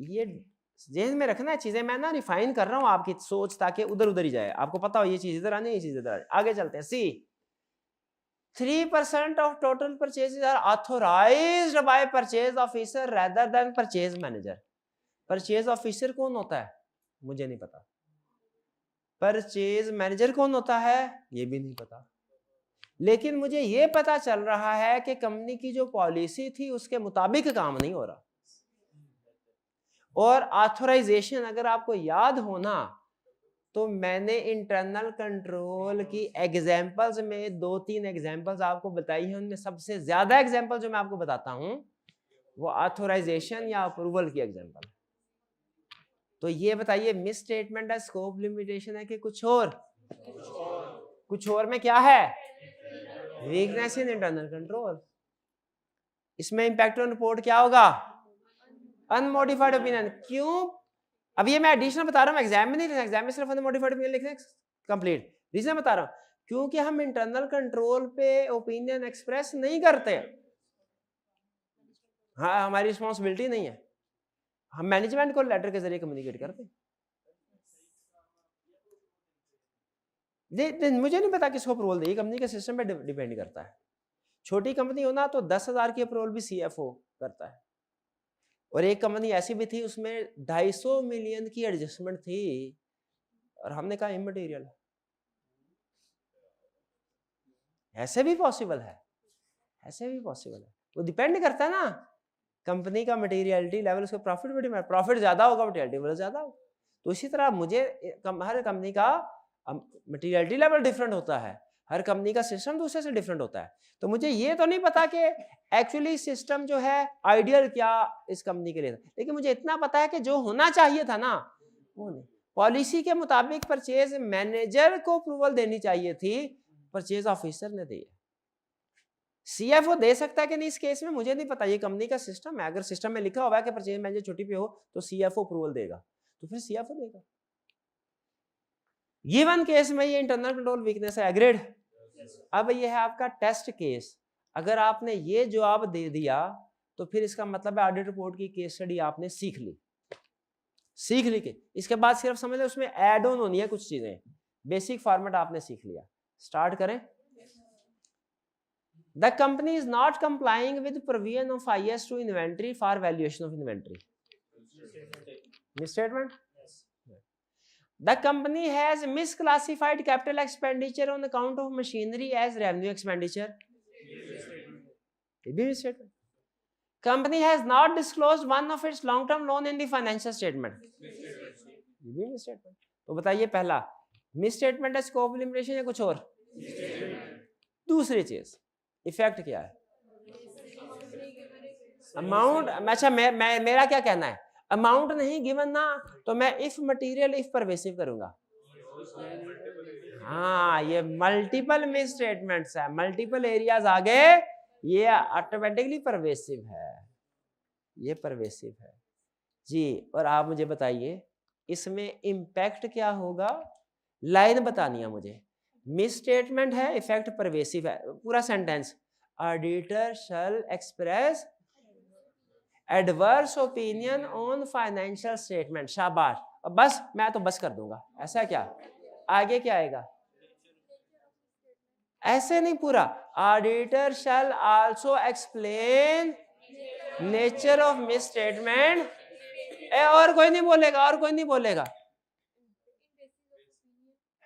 ये जेहन में रखना है चीजें। मैं ना रिफाइन कर रहा हूं आपकी सोच ताकि उधर उधर ही जाए, आपको पता हो ये चीज इधर आनी, ये चीज इधर आनी। आगे चलते हैं। C 3% of total purchase are authorized by purchase officer rather than purchase manager. Purchase officer कौन होता है? मुझे नहीं पता। परचेज मैनेजर कौन होता है? ये भी नहीं पता। लेकिन मुझे ये पता चल रहा है कि कंपनी की जो पॉलिसी थी उसके मुताबिक काम नहीं हो रहा। और ऑथराइजेशन अगर आपको याद होना तो मैंने इंटरनल कंट्रोल की एग्जांपल्स में 2-3 एग्जांपल्स आपको बताई हैं। उनमें सबसे ज्यादा एग्जांपल जो मैं आपको बताता हूं वो ऑथराइजेशन या अप्रूवल की एग्जांपल। तो ये बताइए मिस स्टेटमेंट है, स्कोप लिमिटेशन है कि कुछ और? कुछ और में क्या है? Weakness in internal control. इसमें इंपैक्ट ऑन रिपोर्ट क्या होगा? Unmodified opinion. क्यों? अब ये मैं एडिशनल बता रहा हूं, एग्जाम में नहीं लिखना, एग्जाम में सिर्फ अनमोडिफाइड ओपिनियन लिखना है कंप्लीट। रीजन बता रहा हूं क्योंकि हम इंटरनल कंट्रोल पे ओपिनियन एक्सप्रेस नहीं करते। हाँ हमारी रिस्पॉन्सिबिलिटी नहीं है, हम मैनेजमेंट को लेटर के जरिए कम्युनिकेट करते हैं। मुझे नहीं पता किसको अप्रूवल देगी, कंपनी के सिस्टम पे डिपेंड करता है। छोटी कंपनी हो ना तो 10,000 की अप्रूवल भी सीएफओ करता है। और एक कंपनी ऐसी भी थी उसमें 250 मिलियन की एडजस्टमेंट थी और हमने कहा इमटेरियल। ऐसे भी पॉसिबल है, ऐसे भी पॉसिबल है। वो डिपेंड करता है ना कंपनी का मटेरियलिटी लेवल, उसका प्रॉफिट भी डिपेंड। प्रॉफिट ज्यादा होगा मटेरियलिटी लेवल ज्यादा होगा। तो इसी तरह मुझे हर कंपनी का मटेरियलिटी लेवल डिफरेंट होता है, हर कंपनी का सिस्टम दूसरे से डिफरेंट होता है। तो मुझे ये तो नहीं पता कि एक्चुअली सिस्टम जो है आइडियल क्या इस कंपनी के लिए था, लेकिन मुझे इतना पता है कि जो होना चाहिए था ना वो नहीं। पॉलिसी के मुताबिक परचेज मैनेजर को अप्रूवल देनी चाहिए थी, परचेज ऑफिसर ने दी। सीएफओ दे सकता है कि नहीं इस केस में मुझे नहीं पता, ये कंपनी का सिस्टम है। अगर सिस्टम में लिखा हुआ है कि परचेज मैनेजर छुट्टी पे हो तो सीएफओ अप्रूवल देगा, तो फिर सीएफओ देगा। गिवन केस में ये इंटरनल कंट्रोल वीकनेस है, एग्रीड। अब ये है आपका टेस्ट केस। अगर आपने ये जवाब दे दिया तो फिर इसका मतलब है ऑडिट रिपोर्ट की केस स्टडी आपने सीख ली के इसके बाद सिर्फ समझ लो उसमें ऐड ऑन होनी है कुछ चीजें, बेसिक फॉर्मेट आपने सीख लिया। स्टार्ट करें। The company is not complying with provision of IS two inventory for valuation of inventory. Misstatement. The company has misclassified capital expenditure on account of machinery as revenue expenditure. Misstatement. Company has not disclosed one of its long-term loan in the financial statement. Misstatement. तो बताइए पहला misstatement है scope limitation या कुछ और? दूसरी चीज effect क्या है? अमाउंट। अच्छा मेरा क्या कहना है, अमाउंट नहीं गिवन ना तो मैं इफ मटेरियल इफ परवेसिव करूंगा। हाँ ये मल्टीपल मिस स्टेटमेंट्स है, मल्टीपल एरियाज आगे ये ऑटोमेटिकली परवेसिव है, ये परवेसिव है जी। और आप मुझे बताइए इसमें इम्पैक्ट क्या होगा, लाइन बतानी है मुझे। मिस स्टेटमेंट है, इफेक्ट परवेसिव है, पूरा sentence auditor shall express adverse opinion on financial statement. शाबाश। बस मैं तो बस कर दूंगा, ऐसा क्या? आगे क्या आएगा? ऐसे नहीं पूरा, auditor shall also explain nature of misstatement. और कोई नहीं बोलेगा, और कोई नहीं बोलेगा।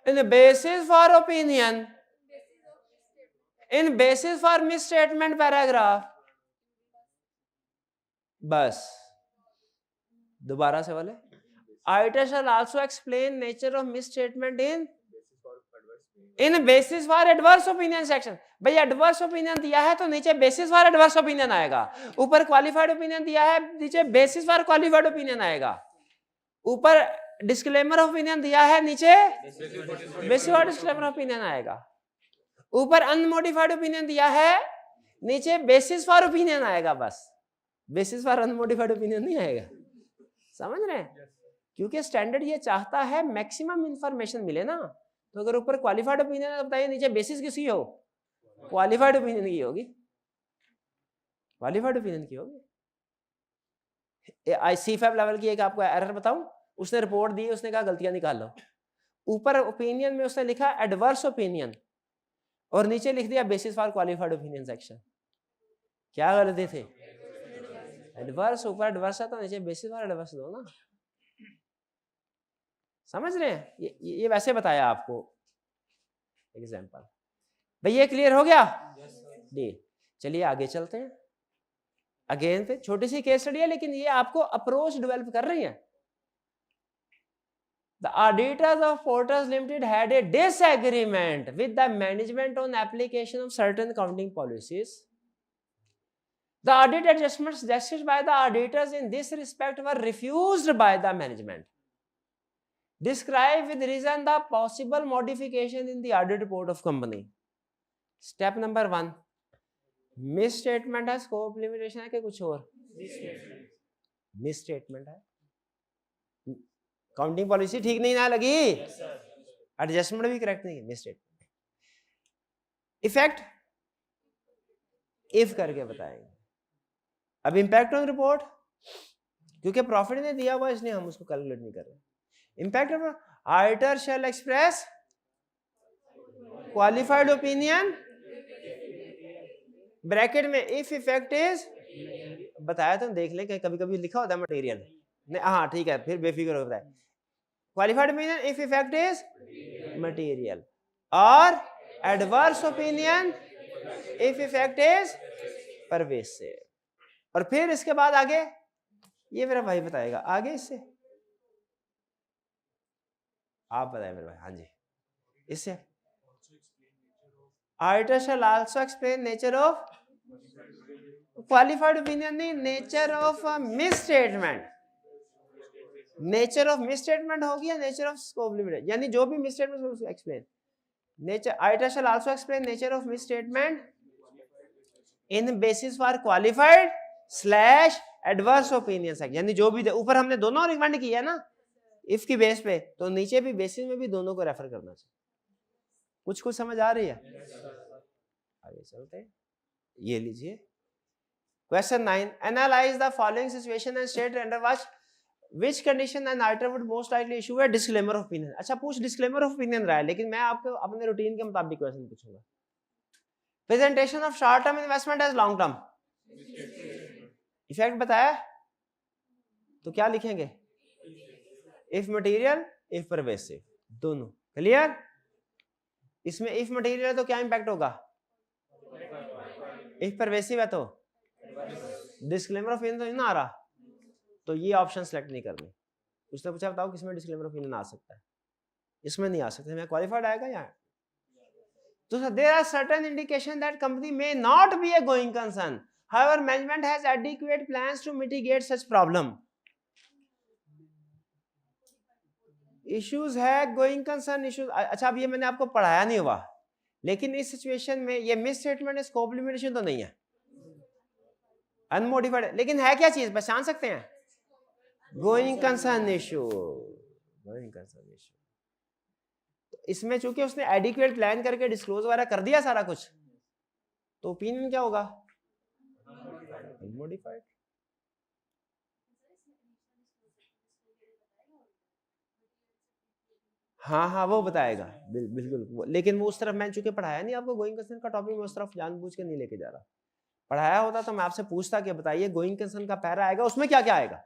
In basis for opinion, in basis for misstatement paragraph. बस दोबारा से बोले, auditor shall also explain nature of misstatement in basis for adverse opinion section. भाई एडवर्स ओपिनियन दिया है तो नीचे बेसिस फॉर एडवर्स ओपिनियन आएगा, ऊपर क्वालिफाइड ओपिनियन दिया है नीचे बेसिस फॉर क्वालिफाइड ओपिनियन आएगा, ऊपर डिस्क्लेमर ऑफ ओपिनियन दिया है नीचे basis for disclaimer of opinion आएगा, ऊपर अनमोडिफाइड ओपिनियन दिया है नीचे बेसिस फॉर ओपिनियन आएगा। बस बेसिस फॉर अनमोडिफाइड ओपिनियन नहीं आएगा। समझ रहे हैं? क्योंकि स्टैंडर्ड ये चाहता है मैक्सिमम इंफॉर्मेशन मिले ना, तो अगर ऊपर क्वालिफाइड ओपिनियन है बताइए नीचे बेसिस किसकी हो? क्वालिफाइड ओपिनियन की होगी, क्वालिफाइड ओपिनियन की होगी। C5 लेवल की एक आपको एरर बताऊं, उसने रिपोर्ट दी, उसने कहा गलतियां निकाल लो, ऊपर ओपिनियन में उसने लिखा एडवर्स ओपिनियन और नीचे लिख दिया basis for qualified opinion section. क्या गलती थी? एडवर्स, ऊपर एडवर्स है तो नीचे बेसिस फॉर एडवर्स दो ना। समझ रहे हैं? ये वैसे बताया आपको एग्जांपल। भैया क्लियर हो गया? डी। चलिए आगे चलते हैं। अगेन पे छोटी सी केस स्टडी है लेकिन ये आपको अप्रोच डेवलप कर रही है। The auditors of Porters Limited had a disagreement with the management on application of certain accounting policies. The audit adjustments suggested by the auditors in this respect were refused by the management. Describe with reason the possible modification in the audit report of company. Step number 1. Misstatement है, scope limitation है कि कुछ और? Misstatement है। Counting policy ठीक नहीं ना लगी, एडजस्टमेंट भी करेक्ट नहीं है, मिसस्टेटमेंट। इफेक्ट इफ करके बताएंगे। अब इंपैक्ट ऑन रिपोर्ट, क्योंकि प्रॉफिट ने दिया हुआ इसलिए हम उसको कैलकुलेट नहीं कर रहे। Impact on auditor shall express qualified opinion bracket में इफ इफेक्ट इज, बताया तो देख लें, कभी कभी लिखा होता है मटेरियल नहीं। हाँ ठीक है, फिर बेफिक्र हो बताए। Qualified opinion if effect is material, और adverse opinion if effect is pervasive. और फिर इसके बाद आगे ये मेरा भाई बताएगा आगे, इससे आप बताएं मेरे भाई। हाँ जी, इससे auditor shall also explain nature of qualified opinion नहीं, nature of misstatement. Nature of misstatement हो गया, नेचर ऑफ स्कोप लिमिटेड, यानी जो भी मिस स्टेटमेंट उसको explain. Nature auditor shall also explain nature of misstatement in basis for qualified slash adverse opinion section, यानी जो भी ऊपर हमने दोनों रिकमेंड किया ना इफ की बेस पे, तो नीचे भी बेसिस में भी दोनों को रेफर करना चाहिए। कुछ समझ आ रही है? आगे चलते हैं। ये लीजिए question 9, analyse the following situation and state under which condition an item would most likely issue a disclaimer of opinion. अच्छा पूछ डिस्क्लेमर ऑफ ओपिनियन रहा है, लेकिन मैं आपको अपने रूटीन के मुताबिक क्वेश्चन पूछूंगा. Presentation of short term investment as long term. Effect बताया तो क्या लिखेंगे? इफ मटेरियल, इफ परवेसिव, दोनों क्लियर. इसमें इफ मटेरियल है तो क्या इंपैक्ट होगा? इफ परवेसिव है तो डिस्क्लेमर ऑफ ओपिनियन तो नहीं आ रहा, तो ये ऑप्शन सेलेक्ट नहीं करनी. उसने पूछा बताओ किसमें डिस्क्लेमर ऑफ ओपिनियन आ सकता है? इसमें नहीं आ सकता. मैं क्वालिफाइड आएगा यहाँ. तो there are certain indication that company may not be a going concern, however management has adequate plans to mitigate such problem. Issues है गोइंग कंसर्न इश्यूज. अच्छा अब ये मैंने आपको पढ़ाया नहीं हुआ, लेकिन इस सिचुएशन में ये मिस स्टेटमेंट स्कोप लिमिटेशन तो नहीं है, अनमोडिफाइड, लेकिन है क्या चीज पहचान सकते हैं? Going concern issue. Going concern issue. इसमें चूंकि उसने एडिक्वेट प्लान करके डिस्क्लोज वगैरह कर दिया सारा कुछ, तो ओपिनियन क्या होगा? अनमोडिफाइड. हाँ वो बताएगा बिल्कुल, लेकिन वो उस तरफ मैं चूंकि पढ़ाया नहीं आपको गोइंग कंसर्न का टॉपिक, मैं उस तरफ जानबूझ के नहीं लेके जा रहा. पढ़ाया होता तो मैं आपसे पूछता कि बताइए गोइंग कंसर्न का पैरा आएगा उसमें क्या क्या आएगा,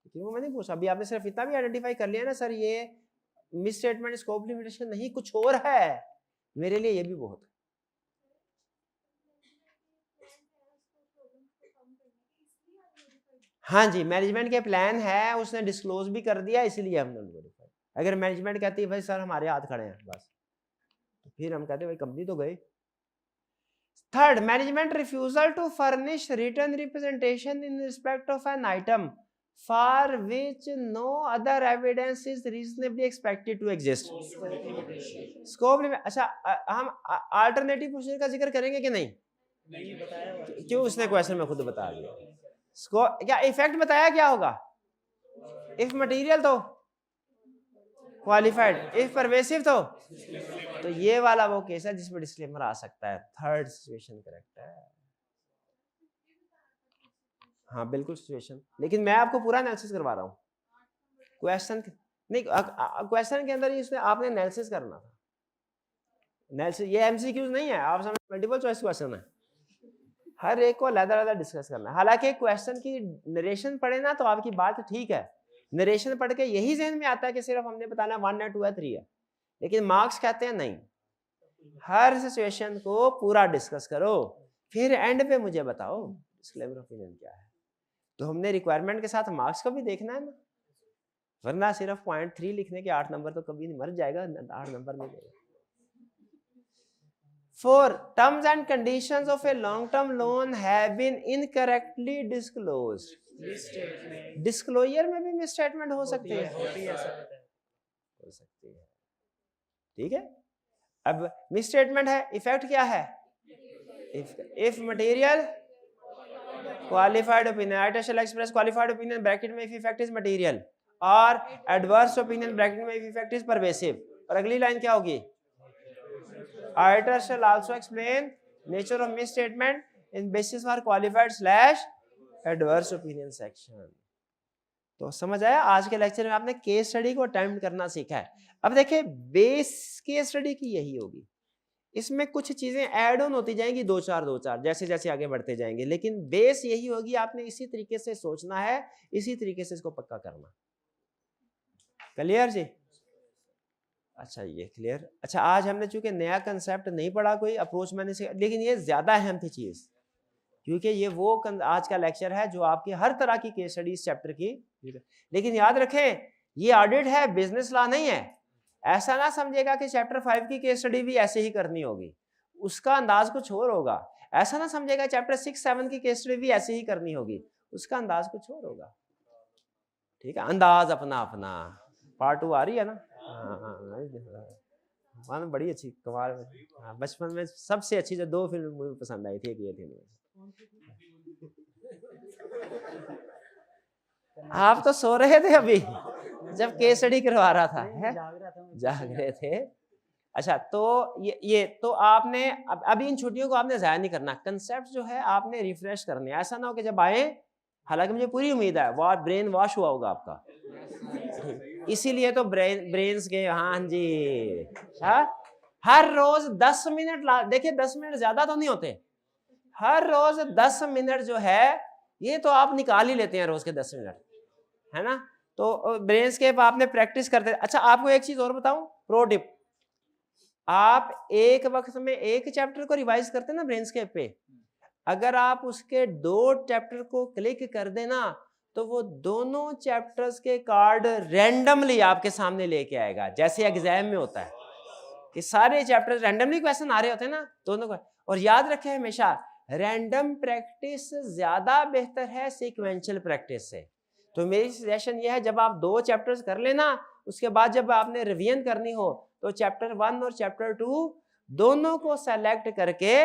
क्यों मैंने पूछा. अभी आपने सिर्फ इतना भी आइडेंटिफाई कर लिया ना सर ये मिस स्टेटमेंट स्कोप लिमिटेशन नहीं कुछ और है, मेरे लिए ये भी बहुत है. हाँ जी मैनेजमेंट के प्लान है, उसने डिस्क्लोज भी कर दिया इसलिए हमने नोटिफाई. अगर मैनेजमेंट कहती है भाई सर हमारे हाथ खड़े हैं बस, तो फिर हम कहते हैं भाई कंपनी तो गई. Third, management refusal to furnish written representation in respect of an item for which no other evidence is reasonably expected to exist. Scope limit. अच्छा हम अल्टरनेटिव प्रोसीजर का जिक्र करेंगे कि नहीं? क्यों? उसने क्वेश्चन में खुद बता दिया. स्कोप क्या इफेक्ट बताया क्या होगा? इफ मटेरियल तो क्वालिफाइड, इफ परवेसिव तो ये वाला वो केस है जिसमें डिस्क्लेमर आ सकता है. थर्ड सिचुएशन करेक्ट है. हाँ बिल्कुल सिचुएशन, लेकिन मैं आपको पूरा एनालिसिस करवा रहा हूँ. क्वेश्चन नहीं, क्वेश्चन के अंदर इसमें आपने एनालिसिस करना था. एनालिसिस ये एमसीक्यूज नहीं है, आप समझ मल्टीपल चॉइस क्वेश्चन है, हर एक को अलग-अलग डिस्कस करना है. हालांकि क्वेश्चन की नरेशन पढ़े ना तो आपकी बात ठीक है, नरेशन पढ़ के यही ज़हन में आता है कि सिर्फ हमने बताना 1 है 2 है 3 है, लेकिन मार्क्स कहते हैं नहीं, हर सिचुएशन को पूरा डिस्कस करो, फिर एंड पे मुझे बताओ डिस्क्लेमर ओपिनियन क्या है. तो हमने रिक्वायरमेंट के साथ मार्क्स को भी देखना है ना, वरना सिर्फ 0.3 लिखने के 8 नंबर तो कभी नहीं, मर जाएगा 8 नंबर नहीं देगा. 4, terms and conditions of a long term loan have been incorrectly disclosed. Disclosure में भी मिसस्टेटमेंट हो सकती है, हो सकती है. ठीक है. अब मिसस्टेटमेंट है, इफेक्ट क्या है? If material qualified opinion, writer shall express qualified opinion bracket में if effect is material और adverse opinion bracket में if effect is pervasive. और अगली लाइन क्या होगी? writer shall also explain nature of misstatement in basis for qualified / adverse opinion section. तो समझ आया? आज के लेक्चर में आपने केस स्टडी को अटेम्प्ट करना सीखा है. अब देखिए बेस केस स्टडी की यही होगी, इसमें कुछ चीजें ऐड ऑन होती जाएंगी 2-4 जैसे जैसे आगे बढ़ते जाएंगे, लेकिन बेस यही होगी. आपने इसी तरीके से सोचना है, इसी तरीके से इसको पक्का करना. क्लियर जी? अच्छा ये क्लियर. अच्छा आज हमने चूंकि नया कंसेप्ट नहीं पढ़ा, कोई अप्रोच मैंने से, लेकिन ये ज्यादा अहम थी चीज, क्योंकि ये वो आज का लेक्चर है जो आपकी हर तरह की केस स्टडी इस चैप्टर की. लेकिन याद रखें ये ऑडिट है, बिजनेस लॉ नहीं है. ऐसा ना समझेगा कि चैप्टर 5 की केस स्टडी भी ऐसे ही करनी होगी, उसका अंदाज कुछ और होगा. ऐसा ना समझेगा चैप्टर 6-7 की केस स्टडी भी ऐसे ही करनी होगी, उसका अंदाज कुछ और होगा. ठीक है, अंदाज अपना अपना. पार्ट 2 आ रही है ना? हाँ बड़ी अच्छी कमाल. बचपन में सबसे अच्छी जो 2 फिल्म मुझे पसंद आई थी, एक ये थी. आप तो सो रहे थे अभी जब केस स्टडी करवा रहा था, जाग रहे थे. अच्छा, तो ये तो आपने अभी इन छुट्टियों को आपने ज़ाया नहीं करना, कंसेप्ट जो है आपने रिफ्रेश करने, ऐसा ना हो कि जब आए, हालांकि मुझे पूरी उम्मीद है ब्रेन वॉश हुआ होगा आपका। इसीलिए तो ब्रेन्स के, हाँ जी, हाँ, हर रोज 10 मिनट देखिए 10 मिनट ज्यादा तो नहीं होते, हर रोज 10 मिनट जो है ये तो आप निकाल ही लेते हैं रोज के 10 मिनट, है ना। तो ब्रेनस्केप आपने प्रैक्टिस करते। अच्छा, आपको एक चीज और बताऊं, प्रो टिप, आप एक वक्त में एक चैप्टर को रिवाइज करते हैं ना ब्रेनस्केप पे, अगर आप उसके 2 चैप्टर को क्लिक कर देना तो वो दोनों चैप्टर्स के कार्ड रैंडमली आपके सामने लेके आएगा, जैसे एग्जाम में होता है कि सारे चैप्टर्स रैंडमली क्वेश्चन आ रहे होते हैं ना दोनों को। और याद रखें हमेशा, रैंडम प्रैक्टिस ज्यादा बेहतर है सीक्वेंशियल प्रैक्टिस से। तो मेरी सजेशन ये है, जब आप 2 चैप्टर्स कर लेना, उसके बाद जब आपने रिवीजन करनी हो तो चैप्टर 1 और चैप्टर 2 दोनों को सेलेक्ट करके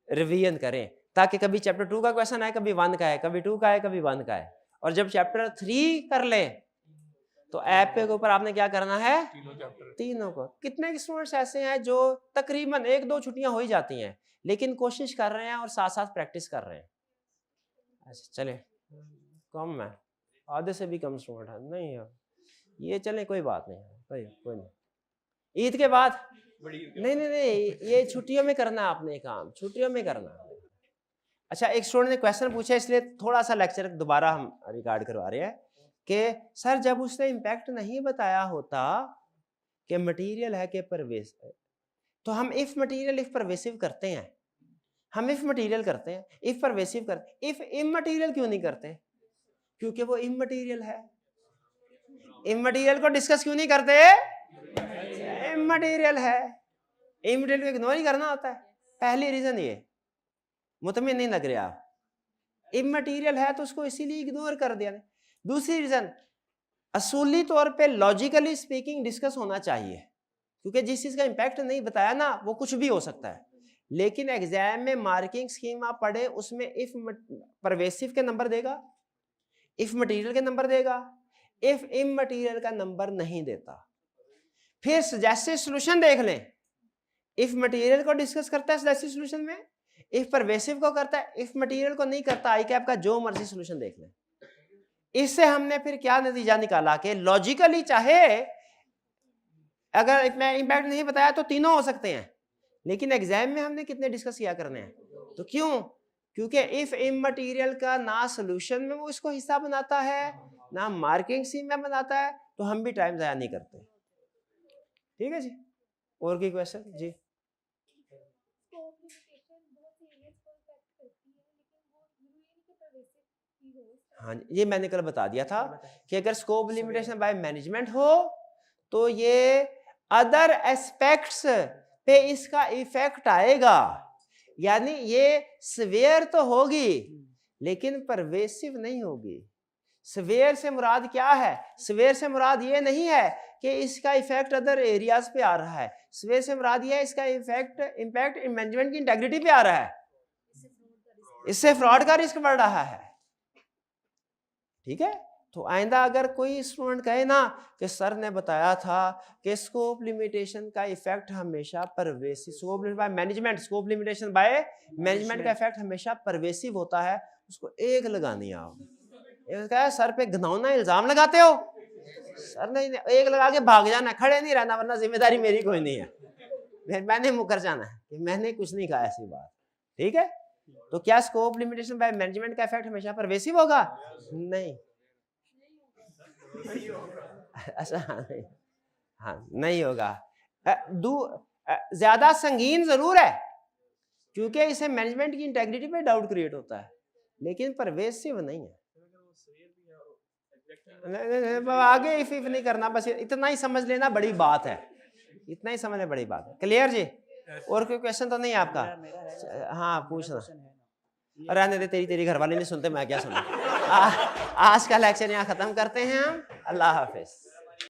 रिवीजन करें, ताकि कभी चैप्टर 2 का क्वेश्चन आए, कभी 1 का है, कभी 2 का है, कभी 1 का है। और जब चैप्टर 3 कर ले तो ऐप के ऊपर आपने क्या करना है, तीनों को। कितने स्टूडेंट्स ऐसे हैं जो तकरीबन 1-2 छुट्टियां हो ही जाती हैं लेकिन कोशिश कर रहे हैं और साथ साथ प्रैक्टिस कर रहे हैं। अच्छा चले, कम है, आधे से भी कम स्टूडेंट है, नहीं है ये, चले कोई बात नहीं, कोई नहीं, ईद के बाद नहीं, ये छुट्टियों में करना है आपने काम, छुट्टियों में करना है। अच्छा, एक स्टूडेंट ने क्वेश्चन पूछा, इसलिए थोड़ा सा लेक्चर दोबारा हम रिकॉर्ड करवा रहे हैं कि सर जब उसने इम्पैक्ट नहीं बताया होता कि मटेरियल है कि परवेसिव, तो हम इफ मटेरियल इफ परवेसिव करते हैं, हम इफ मटेरियल करते हैं, इफ परवेसिव करते हैं, इफ इमटेरियल क्यों नहीं करते? क्योंकि वो इमटेरियल है। इमटेरियल को डिस्कस क्यों नहीं करते? इमटेरियल है, इमटेरियल को इग्नोर ही करना होता है। पहली रीजन ये, मुतमिन नहीं लग रहा आप, इमटेरियल है तो उसको इसीलिए इग्नोर कर दिया। दूसरी रीजन, असूली तौर पे लॉजिकली स्पीकिंग डिस्कस होना चाहिए, क्योंकि जिस चीज का इंपैक्ट नहीं बताया ना वो कुछ भी हो सकता है। लेकिन एग्जाम में मार्किंग स्कीम आप पढ़े, उसमें इफ परवेसिव के नंबर देगा, इफ मटेरियल के नंबर देगा, इफ इमटेरियल का नंबर नहीं देता। फिर सजेस्टेड सॉल्यूशन देख लें, इफ मटेरियल को डिस्कस करता है सजेस्टेड सॉल्यूशन में, इफ परवेसिव को करता है, इफ मटेरियल को नहीं करता, आई कैप का जो मर्जी सॉल्यूशन देख लें। इससे हमने फिर क्या नतीजा निकाला कि लॉजिकली चाहे अगर इम्पैक्ट नहीं बताया तो तीनों हो सकते हैं, लेकिन एग्जाम में हमने कितने डिस्कस किया करने हैं। तो क्यों? क्योंकि इफ इमटेरियल का ना सॉल्यूशन में वो इसको हिस्सा बनाता है ना मार्किंग सी में बनाता है, तो हम भी टाइम ज़ाया नहीं करते। ठीक है जी, और कोई क्वेश्चन जी? हाँ, ये मैंने कल बता दिया था कि अगर स्कोप लिमिटेशन बाय मैनेजमेंट हो तो ये अदर एस्पेक्ट्स पे इसका इफेक्ट आएगा, यानी ये सवेयर तो होगी लेकिन परवेसिव नहीं होगी। सवेयर से मुराद क्या है? सवेयर से मुराद ये नहीं है कि इसका इफेक्ट अदर एरियाज पे आ रहा है, सवेयर से मुराद ये है इसका इम्पैक्ट मैनेजमेंट की इंटेग्रिटी पे आ रहा है, इससे फ्रॉड का रिस्क बढ़ रहा है। ठीक है, तो आइंदा अगर कोई स्टूडेंट कहे ना कि सर ने बताया था कि स्कोप लिमिटेशन का इफेक्ट हमेशा pervasive, scope by management, scope limitation by management का इफेक्ट हमेशा परवेसिव होता है, उसको एक लगानी आप। कहा सर पे घिनौना इल्जाम लगाते हो, सर ने एक लगा के भाग जाना, खड़े नहीं रहना, वरना जिम्मेदारी मेरी कोई नहीं है, मैंने मुकर जाना है कि मैंने कुछ नहीं कहा ऐसी बात। ठीक है, तो क्या स्कोप लिमिटेशन बाय मैनेजमेंट का इफेक्ट हमेशा परवेसिव होगा? नहीं। अच्छा, हाँ नहीं होगा। ज्यादा संगीन जरूर है क्योंकि इसे मैनेजमेंट की इंटेग्रिटी पे डाउट क्रिएट होता है, लेकिन परवेसिव नहीं है। आगे इफ नहीं करना, बस इतना ही समझ लेना बड़ी बात है, इतना ही समझना बड़ी बात है। क्लियर जी? और कोई क्वेश्चन तो नहीं आपका? हाँ पूछना। रहने दे, तेरी घर वाले नहीं सुनते, मैं क्या सुनूं। आज का लेक्चर यहाँ खत्म करते हैं हम। अल्लाह हाफिज।